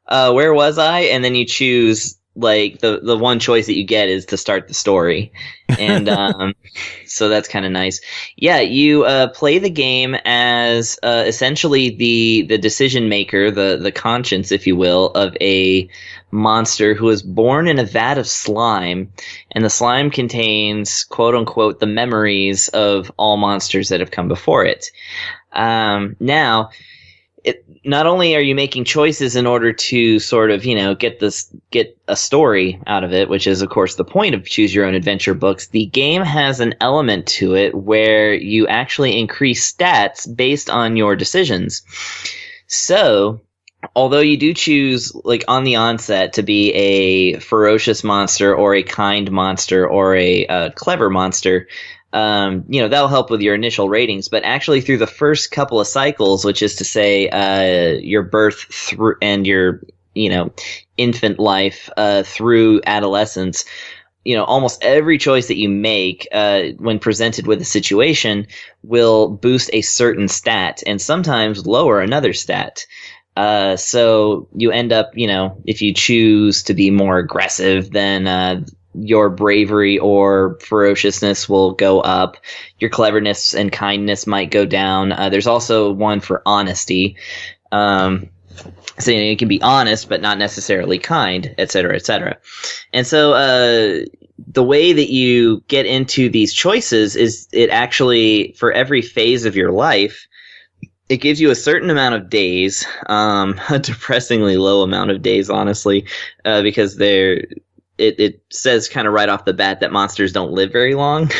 where was I? And then you choose, like, the one choice that you get is to start the story. And so that's kind of nice. Yeah, you play the game as essentially the decision maker, the conscience, if you will, of a monster who was born in a vat of slime, and the slime contains, quote unquote, the memories of all monsters that have come before it. Now, not only are you making choices in order to sort of, get a story out of it, which is, of course, the point of Choose Your Own Adventure books, the game has an element to it where you actually increase stats based on your decisions. So, although you do choose, like, on the onset to be a ferocious monster or a kind monster or a clever monster, that'll help with your initial ratings, but actually through the first couple of cycles, which is to say, your birth through and your, infant life, through adolescence, almost every choice that you make, when presented with a situation will boost a certain stat and sometimes lower another stat. So you end up, if you choose to be more aggressive, then, your bravery or ferociousness will go up. Your cleverness and kindness might go down. There's also one for honesty. So you can be honest, but not necessarily kind, et cetera, et cetera. And so the way that you get into these choices is it actually, for every phase of your life, it gives you a certain amount of days, a depressingly low amount of days, honestly, because it says kind of right off the bat that monsters don't live very long.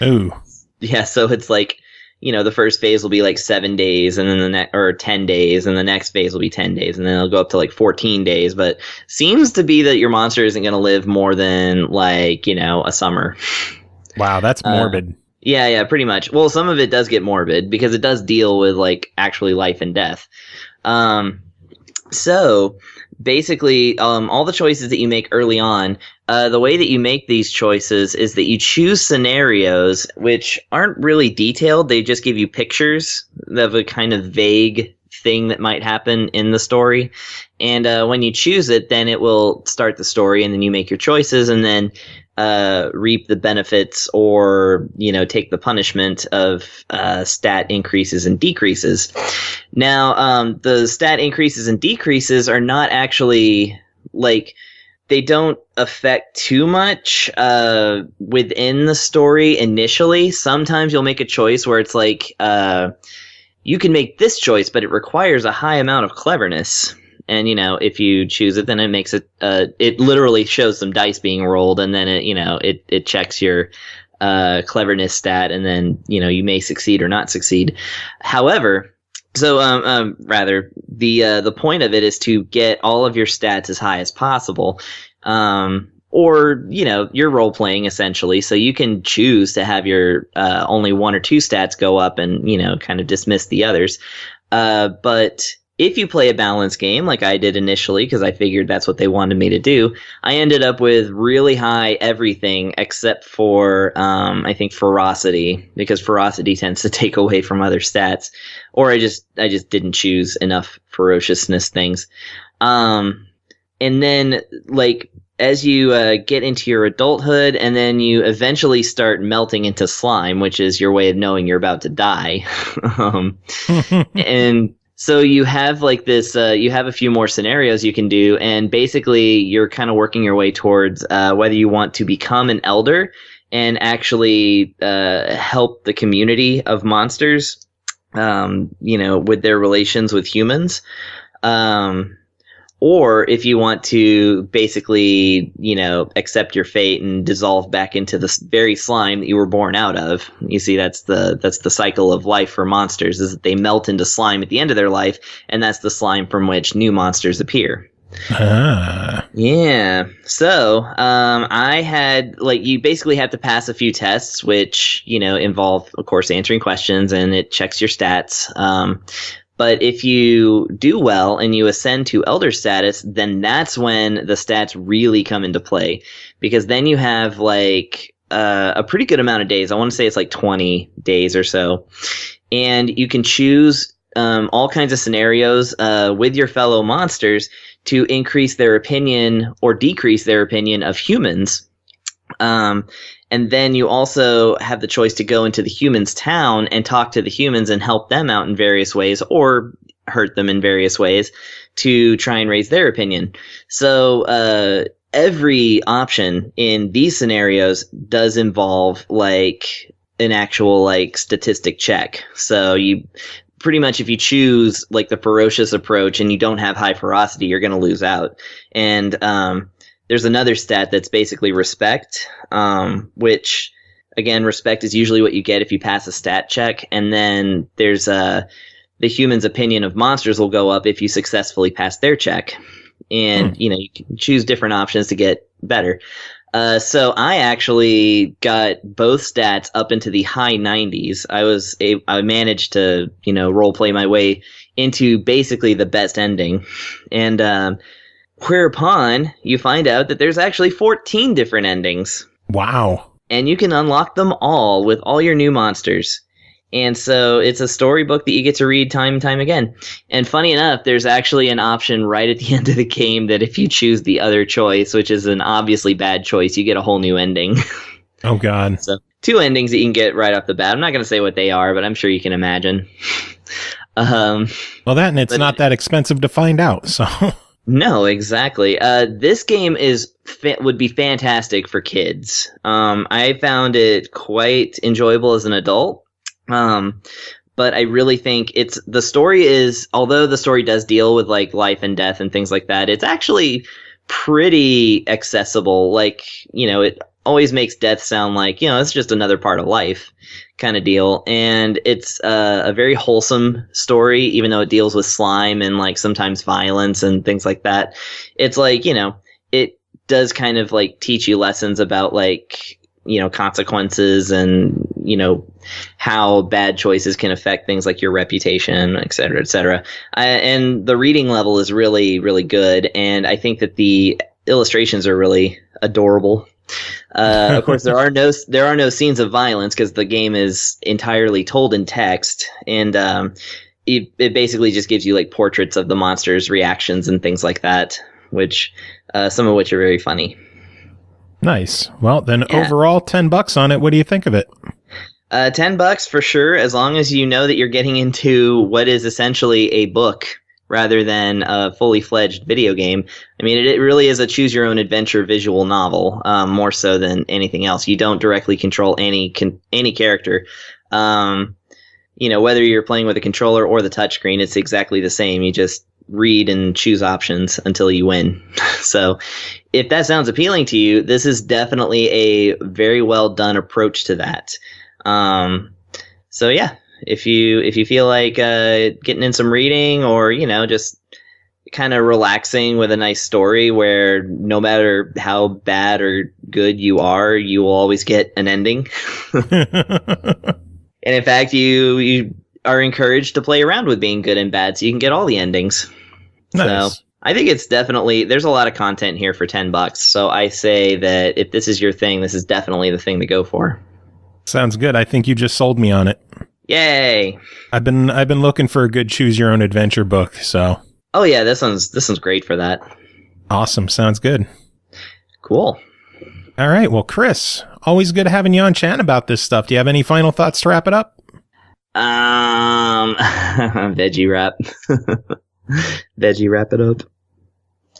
Ooh. Yeah, so it's like, the first phase will be like 7 days, and then or 10 days, and the next phase will be 10 days, and then it'll go up to like 14 days. But seems to be that your monster isn't going to live more than like, a summer. Wow, that's morbid. Yeah, pretty much. Well, some of it does get morbid because it does deal with like actually life and death. So basically, all the choices that you make early on, the way that you make these choices is that you choose scenarios which aren't really detailed. They just give you pictures of a kind of vague thing that might happen in the story. And when you choose it, then it will start the story, and then you make your choices, and then reap the benefits or, take the punishment of stat increases and decreases. Now, the stat increases and decreases are not actually, like, they don't affect too much within the story initially. Sometimes you'll make a choice where it's like, you can make this choice, but it requires a high amount of cleverness. And, if you choose it, then it makes it, it literally shows some dice being rolled, and then it checks your cleverness stat, and then, you may succeed or not succeed. However, the point of it is to get all of your stats as high as possible. Or, you're role playing essentially. So you can choose to have your, only one or two stats go up and, kind of dismiss the others. But if you play a balanced game like I did initially, because I figured that's what they wanted me to do, I ended up with really high everything except for, I think, ferocity, because ferocity tends to take away from other stats. Or I just didn't choose enough ferociousness things. And then, like, as you get into your adulthood, and then you eventually start melting into slime, which is your way of knowing you're about to die. And so you have like this, you have a few more scenarios you can do, and basically you're kind of working your way towards whether you want to become an elder and actually help the community of monsters, with their relations with humans. Or if you want to basically, accept your fate and dissolve back into the very slime that you were born out of. You see, that's the cycle of life for monsters, is that they melt into slime at the end of their life, and that's the slime from which new monsters appear. Yeah. So, I had, you basically have to pass a few tests, which, involve, of course, answering questions, and it checks your stats. But if you do well and you ascend to elder status, then that's when the stats really come into play, because then you have a pretty good amount of days. I want to say it's 20 days or so. And you can choose all kinds of scenarios with your fellow monsters to increase their opinion or decrease their opinion of humans. And then you also have the choice to go into the humans' town and talk to the humans and help them out in various ways, or hurt them in various ways to try and raise their opinion. So every option in these scenarios does involve an actual statistic check. So you pretty much, if you choose the ferocious approach and you don't have high ferocity, you're going to lose out. And there's another stat that's basically respect, which, again, respect is usually what you get if you pass a stat check. And then there's the human's opinion of monsters will go up if you successfully pass their check. And, you can choose different options to get better. So I actually got both stats up into the high 90s. I managed to, role play my way into basically the best ending. And, whereupon you find out that there's actually 14 different endings. Wow. And you can unlock them all with all your new monsters. And so it's a storybook that you get to read time and time again. And funny enough, there's actually an option right at the end of the game that if you choose the other choice, which is an obviously bad choice, you get a whole new ending. Oh, God. So 2 endings that you can get right off the bat. I'm not going to say what they are, but I'm sure you can imagine. Well, that and it's not that expensive to find out, so... No, exactly. This game would be fantastic for kids. I found it quite enjoyable as an adult. But I really think the story is, although the story does deal with life and death and things like that, it's actually pretty accessible. It always makes death sound like, it's just another part of life kind of deal. And it's a very wholesome story, even though it deals with slime and sometimes violence and things like that. It's it does kind of teach you lessons about consequences and, how bad choices can affect things like your reputation, et cetera, et cetera. And the reading level is really, really good. And I think that the illustrations are really adorable. Of course, there are no scenes of violence because the game is entirely told in text, and it basically just gives you portraits of the monsters' reactions and things like that, which some of which are very funny. Nice. Well, then overall, $10 on it. What do you think of it? $10 for sure, as long as you know that you're getting into what is essentially a book rather than a fully fledged video game. I mean, it really is a choose your own adventure visual novel, more so than anything else. You don't directly control any character. Whether you're playing with a controller or the touchscreen, it's exactly the same. You just read and choose options until you win. So if that sounds appealing to you, this is definitely a very well done approach to that. So yeah. If you feel like getting in some reading or, just kind of relaxing with a nice story where no matter how bad or good you are, you will always get an ending. And in fact, you are encouraged to play around with being good and bad, so you can get all the endings. Nice. So I think it's definitely, there's a lot of content here for $10. So I say that if this is your thing, this is definitely the thing to go for. Sounds good. I think you just sold me on it. Yay! I've been looking for a good choose your own adventure book, so. Oh yeah, this one's great for that. Awesome. Sounds good. Cool. All right. Well, Chris, always good having you on chatting about this stuff. Do you have any final thoughts to wrap it up? Veggie wrap. Veggie wrap it up.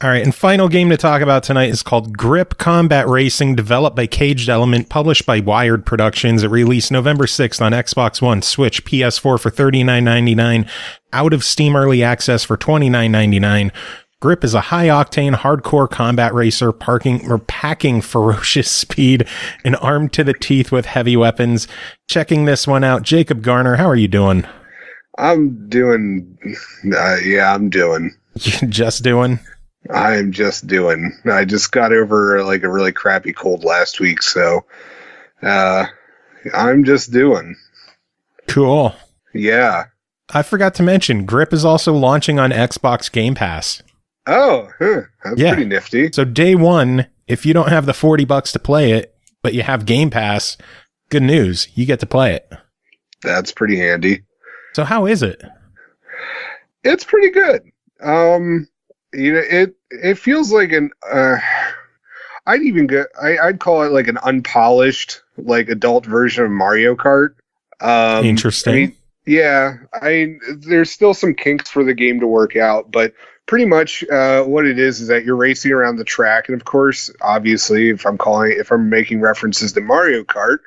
All right, and final game to talk about tonight is called Grip Combat Racing, developed by Caged Element, published by Wired Productions. It released November 6th on Xbox One, Switch, PS4 for $39.99, out of Steam Early Access for $29.99. Grip is a high-octane, hardcore combat racer packing ferocious speed and armed to the teeth with heavy weapons. Checking this one out, Jacob Garner, how are you doing? I'm doing. I'm doing. Just doing? I am just doing. I just got over like a really crappy cold last week, so I'm just doing. Cool. Yeah. I forgot to mention, Grip is also launching on Xbox Game Pass. Oh, that's pretty nifty. So day one, if you don't have the $40 to play it, but you have Game Pass, good news, you get to play it. That's pretty handy. So how is it? It's pretty good. It feels like an I'd call it like an unpolished, like adult version of Mario Kart. Interesting. There's still some kinks for the game to work out, but pretty much what it is that you're racing around the track, and of course, obviously, if I'm making references to Mario Kart,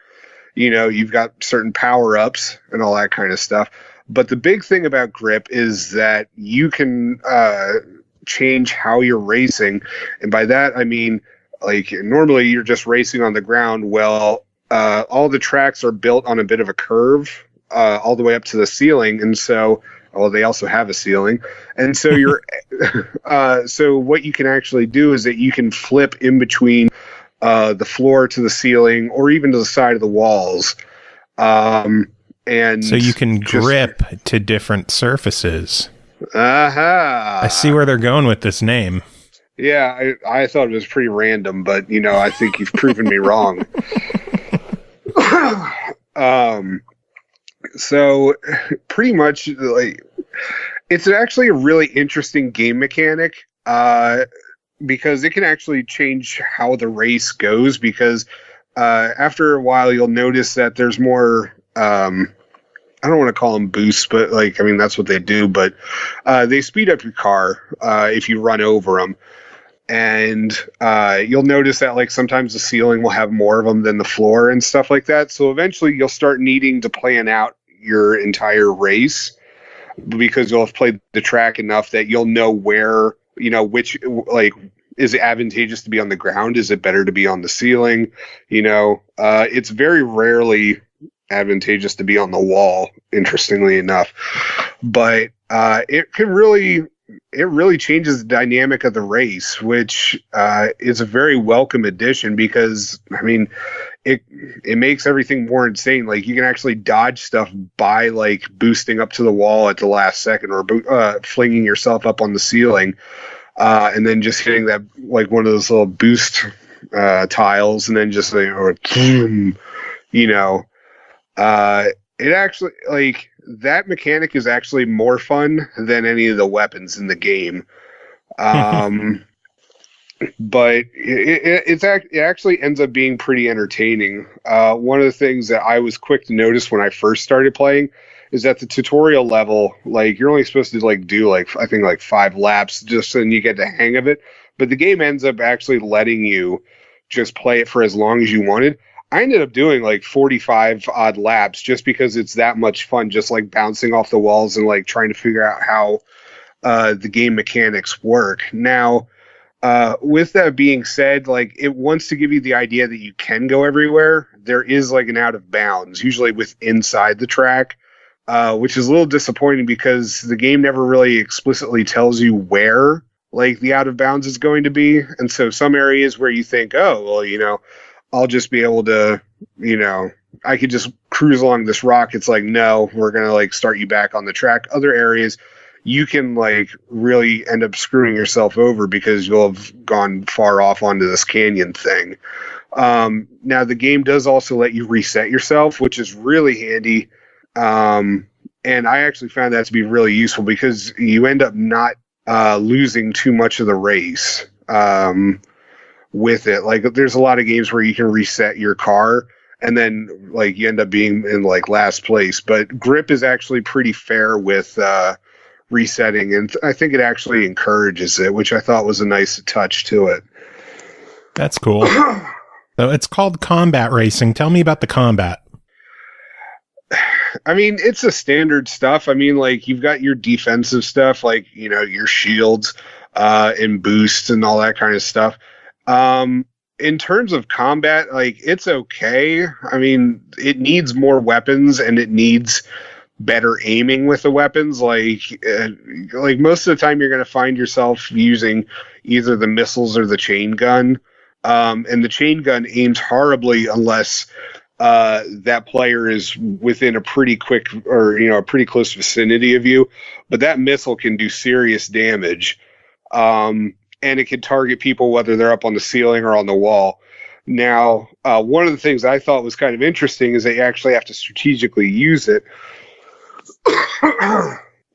you've got certain power-ups and all that kind of stuff. But the big thing about Grip is that you can change how you're racing. And by that, I mean, like, normally you're just racing on the ground. Well, all the tracks are built on a bit of a curve all the way up to the ceiling. And so, they also have a ceiling. And so so what you can actually do is that you can flip in between the floor to the ceiling or even to the side of the walls. And so you can grip to different surfaces. I see where they're going with this name. Yeah, I thought it was pretty random, but I think you've proven me wrong. So pretty much, like, it's actually a really interesting game mechanic because it can actually change how the race goes. Because after a while, you'll notice that there's more. I don't want to call them boosts, but that's what they do. But they speed up your car if you run over them. And you'll notice that sometimes the ceiling will have more of them than the floor and stuff like that. So eventually you'll start needing to plan out your entire race because you'll have played the track enough that you'll know where, which, is it advantageous to be on the ground? Is it better to be on the ceiling? It's very rarely advantageous to be on the wall, interestingly enough. But it really changes the dynamic of the race, which is a very welcome addition because, it makes everything more insane. Like, you can actually dodge stuff by, boosting up to the wall at the last second or flinging yourself up on the ceiling and then just hitting that, one of those little boost tiles and then just, it actually, that mechanic is actually more fun than any of the weapons in the game. But it actually ends up being pretty entertaining. One of the things that I was quick to notice when I first started playing is that the tutorial level, you're only supposed to do I think 5 laps just so you get the hang of it. But the game ends up actually letting you just play it for as long as you wanted. I ended up doing 45 odd laps just because it's that much fun, just bouncing off the walls and trying to figure out how the game mechanics work. Now, with that being said, it wants to give you the idea that you can go everywhere. There is an out of bounds, usually inside the track, which is a little disappointing because the game never really explicitly tells you where the out of bounds is going to be. And so some areas where you think, I'll just be able to, I could just cruise along this rock. It's like, no, we're going to like start you back on the track. Other areas, you can like really end up screwing yourself over because you'll have gone far off onto this canyon thing. Now the game does also let you reset yourself, which is really handy. And I actually found that to be really useful because you end up not losing too much of the race with it. Like there's a lot of games where you can reset your car and then like you end up being in like last place. But Grip is actually pretty fair with resetting, and I think it actually encourages it, which I thought was a nice touch to it. That's cool. So it's called combat racing. Tell me about the combat. I mean, it's the standard stuff. I mean, like you've got your defensive stuff, like, you know, your shields and boosts and all that kind of stuff. In terms of combat, like it's okay. I mean, it needs more weapons and it needs better aiming with the weapons. Like most of the time you're going to find yourself using either the missiles or the chain gun. And the chain gun aims horribly unless that player is within a pretty quick or, you know, a pretty close vicinity of you. But that missile can do serious damage. And it can target people whether they're up on the ceiling or on the wall. Now, one of the things I thought was kind of interesting is that you actually have to strategically use it.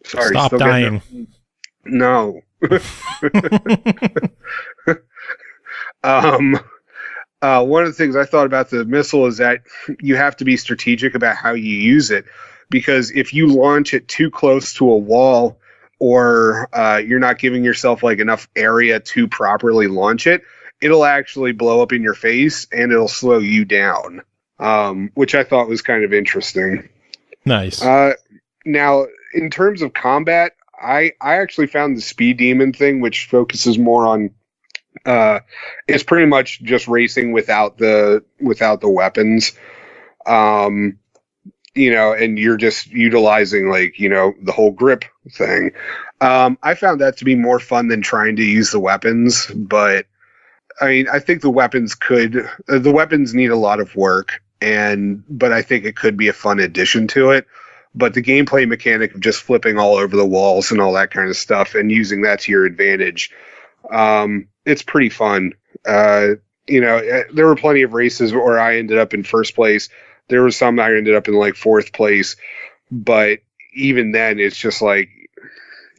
Sorry, stop dying. No. One of the things I thought about the missile is that you have to be strategic about how you use it, because if you launch it too close to a wall or you're not giving yourself like enough area to properly launch it, it'll actually blow up in your face and it'll slow you down, which I thought was kind of interesting. Nice. Now, in terms of combat, I actually found the Speed Demon thing, which focuses more on it's pretty much just racing without the weapons. You know, and you're just utilizing like, you know, the whole grip thing. I found that to be more fun than trying to use the weapons, but I mean, I think the weapons need a lot of work, but I think it could be a fun addition to it. But the gameplay mechanic of just flipping all over the walls and all that kind of stuff and using that to your advantage, it's pretty fun. You know, there were plenty of races where I ended up in first place. There were some I ended up in like fourth place. But even then, it's just like,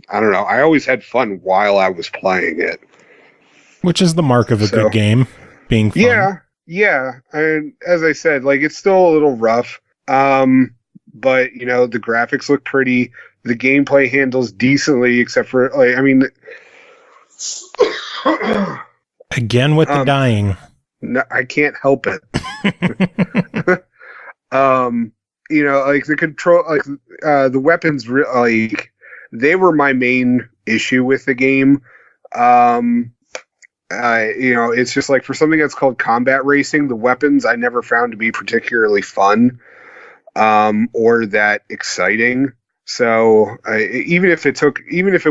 I don't know. I always had fun while I was playing it. Which is the mark of a good game, being fun. Yeah. And as I said, like it's still a little rough. But, you know, the graphics look pretty. The gameplay handles decently, except for, like, I mean... Again with the dying. No, I can't help it. You know, like, the control... Like, the weapons, like, they were my main issue with the game. You know, it's just, like, for something that's called combat racing, the weapons I never found to be particularly fun. Or that exciting. So even if it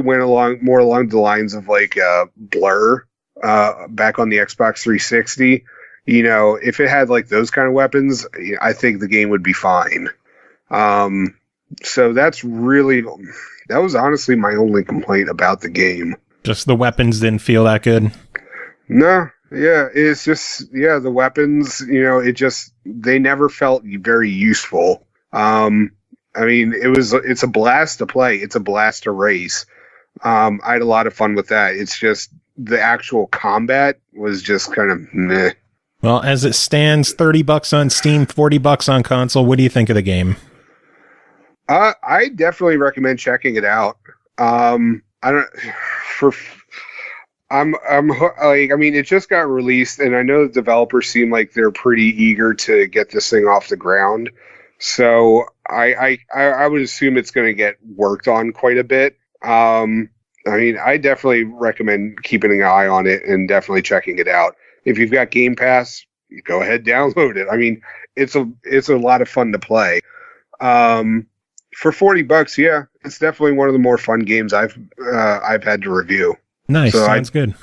went more along the lines of like Blur back on the Xbox 360, you know, if it had like those kind of weapons, I think the game would be fine. So that was honestly my only complaint about the game. Just the weapons didn't feel that good. No. Yeah, it's just, the weapons, you know, they never felt very useful. I mean, it's a blast to play. It's a blast to race. I had a lot of fun with that. It's just the actual combat was just kind of meh. Well, as it stands, $30 on Steam, $40 on console. What do you think of the game? I definitely recommend checking it out. I'm like, I mean, it just got released, and I know the developers seem like they're pretty eager to get this thing off the ground. So I would assume it's going to get worked on quite a bit. I mean, I definitely recommend keeping an eye on it and definitely checking it out. If you've got Game Pass, go ahead, download it. I mean, it's a lot of fun to play. For $40, yeah, it's definitely one of the more fun games I've had to review. Nice, so sounds good.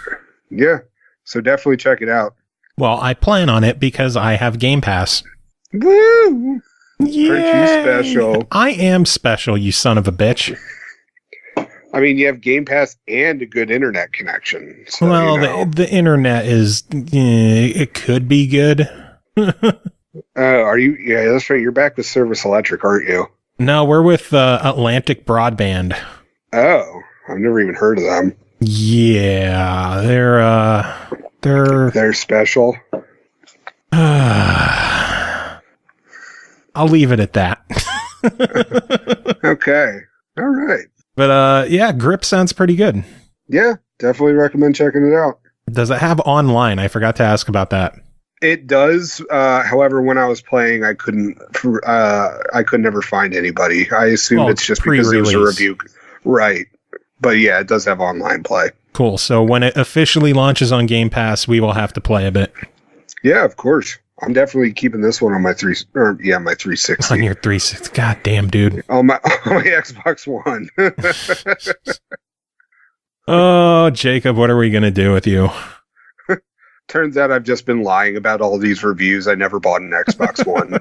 Yeah, so definitely check it out. Well, I plan on it because I have Game Pass. Woo! Yeah, Aren't you special? I am special, you son of a bitch. I mean, you have Game Pass and a good internet connection. So, Well, you know. the internet is, it could be good. Are you? Yeah, that's right. You're back with Service Electric, aren't you? No, we're with Atlantic Broadband. Oh, I've never even heard of them. Yeah, They're special. I'll leave it at that. Okay. All right. But yeah, Grip sounds pretty good. Yeah, definitely recommend checking it out. Does it have online? I forgot to ask about that. It does. However, when I was playing, I could never find anybody. I assumed it's just because it was a review. Right. But yeah, it does have online play. Cool. So when it officially launches on Game Pass, we will have to play a bit. Yeah, of course. I'm definitely keeping this one on my 360. On your 360. God damn, dude. On my Xbox One. Oh, Jacob, what are we going to do with you? Turns out I've just been lying about all these reviews. I never bought an Xbox One.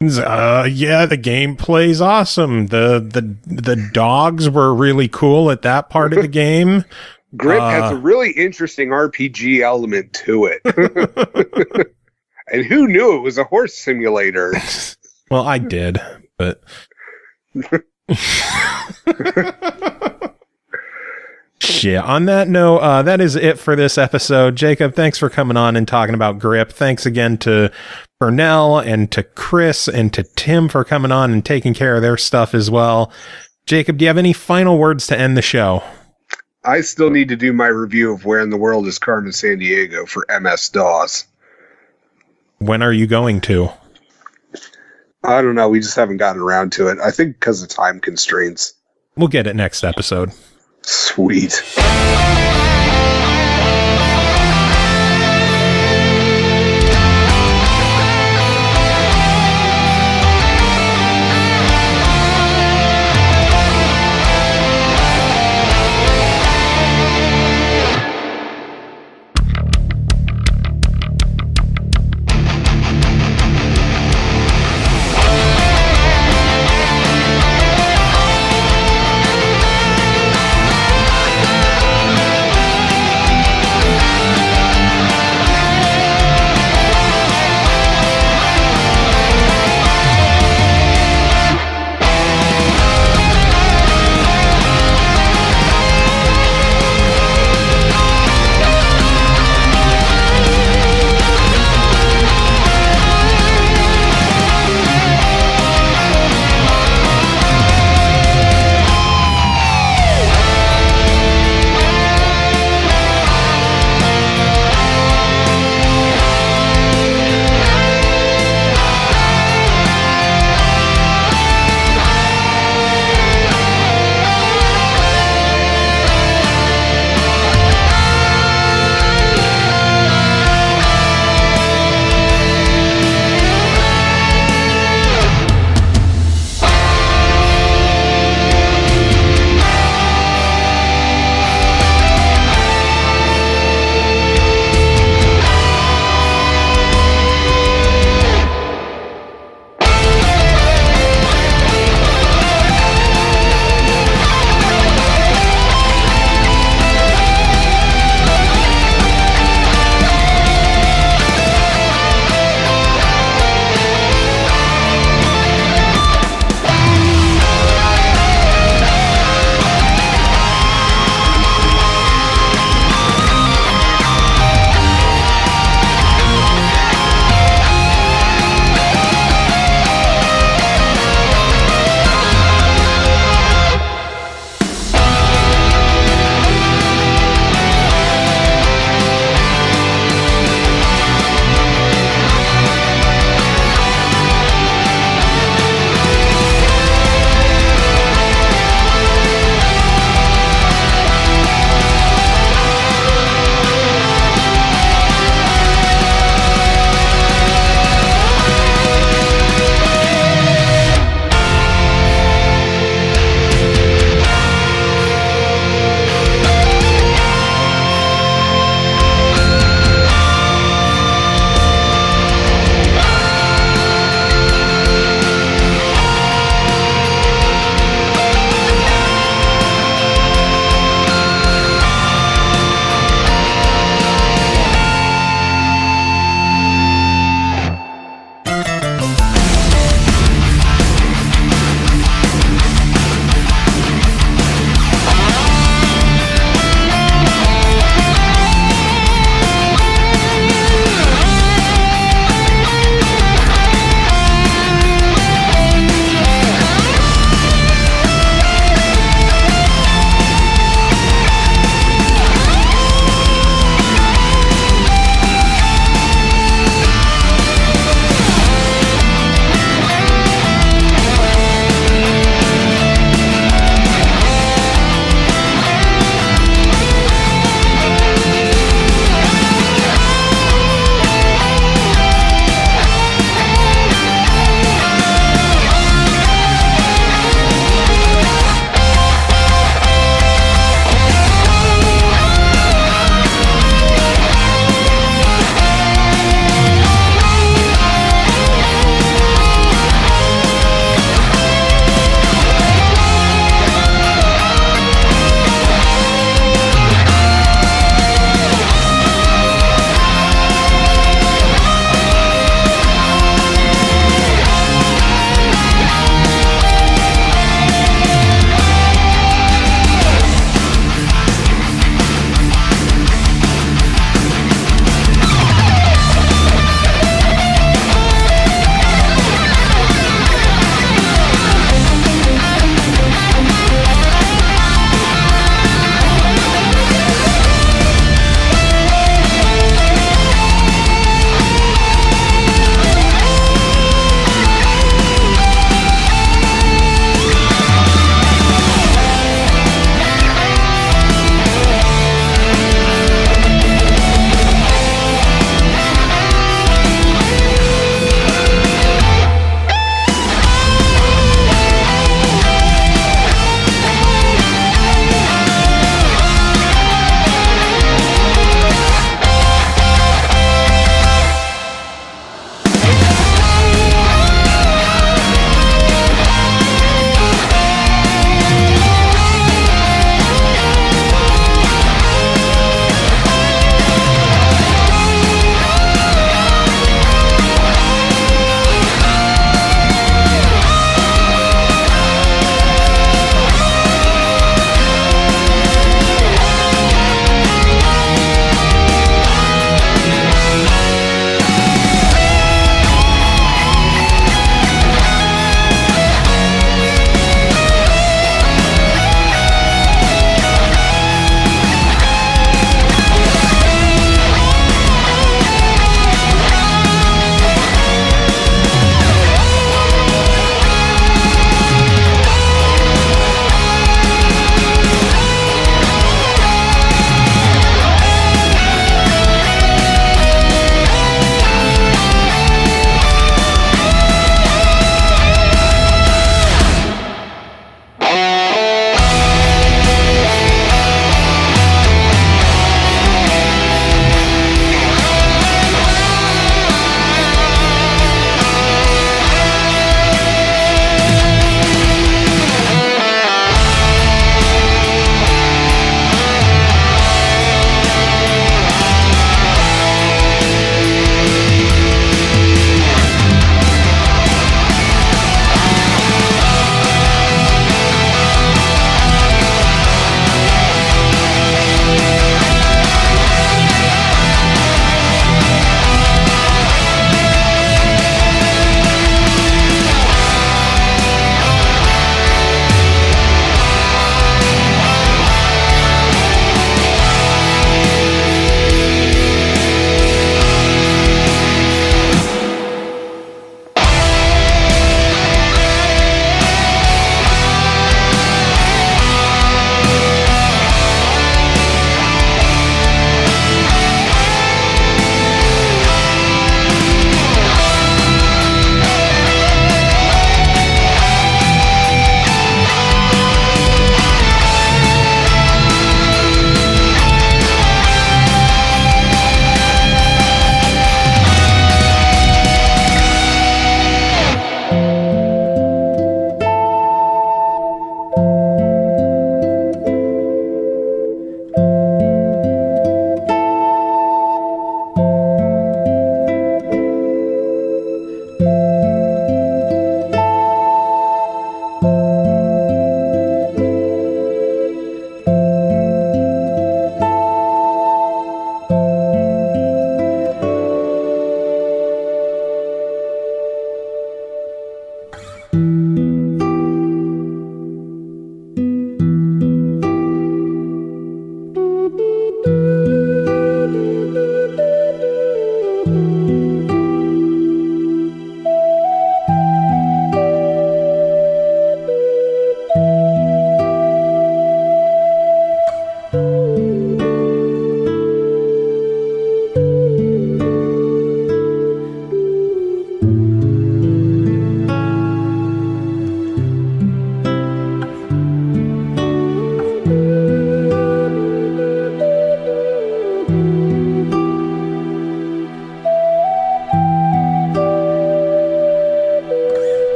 Yeah, the gameplay's awesome. The dogs were really cool at that part of the game. Grip has a really interesting RPG element to it. And who knew it was a horse simulator? Well, I did, but... Shit. On that note, that is it for this episode. Jacob, thanks for coming on and talking about Grip. Thanks again to Pernell and to Chris and to Tim for coming on and taking care of their stuff as well. Jacob, do you have any final words to end the show? I still need to do my review of Where in the World is Carmen Sandiego for MS-DOS. When are you going to? I don't know. We just haven't gotten around to it. I think because of time constraints. We'll get it next episode. Sweet.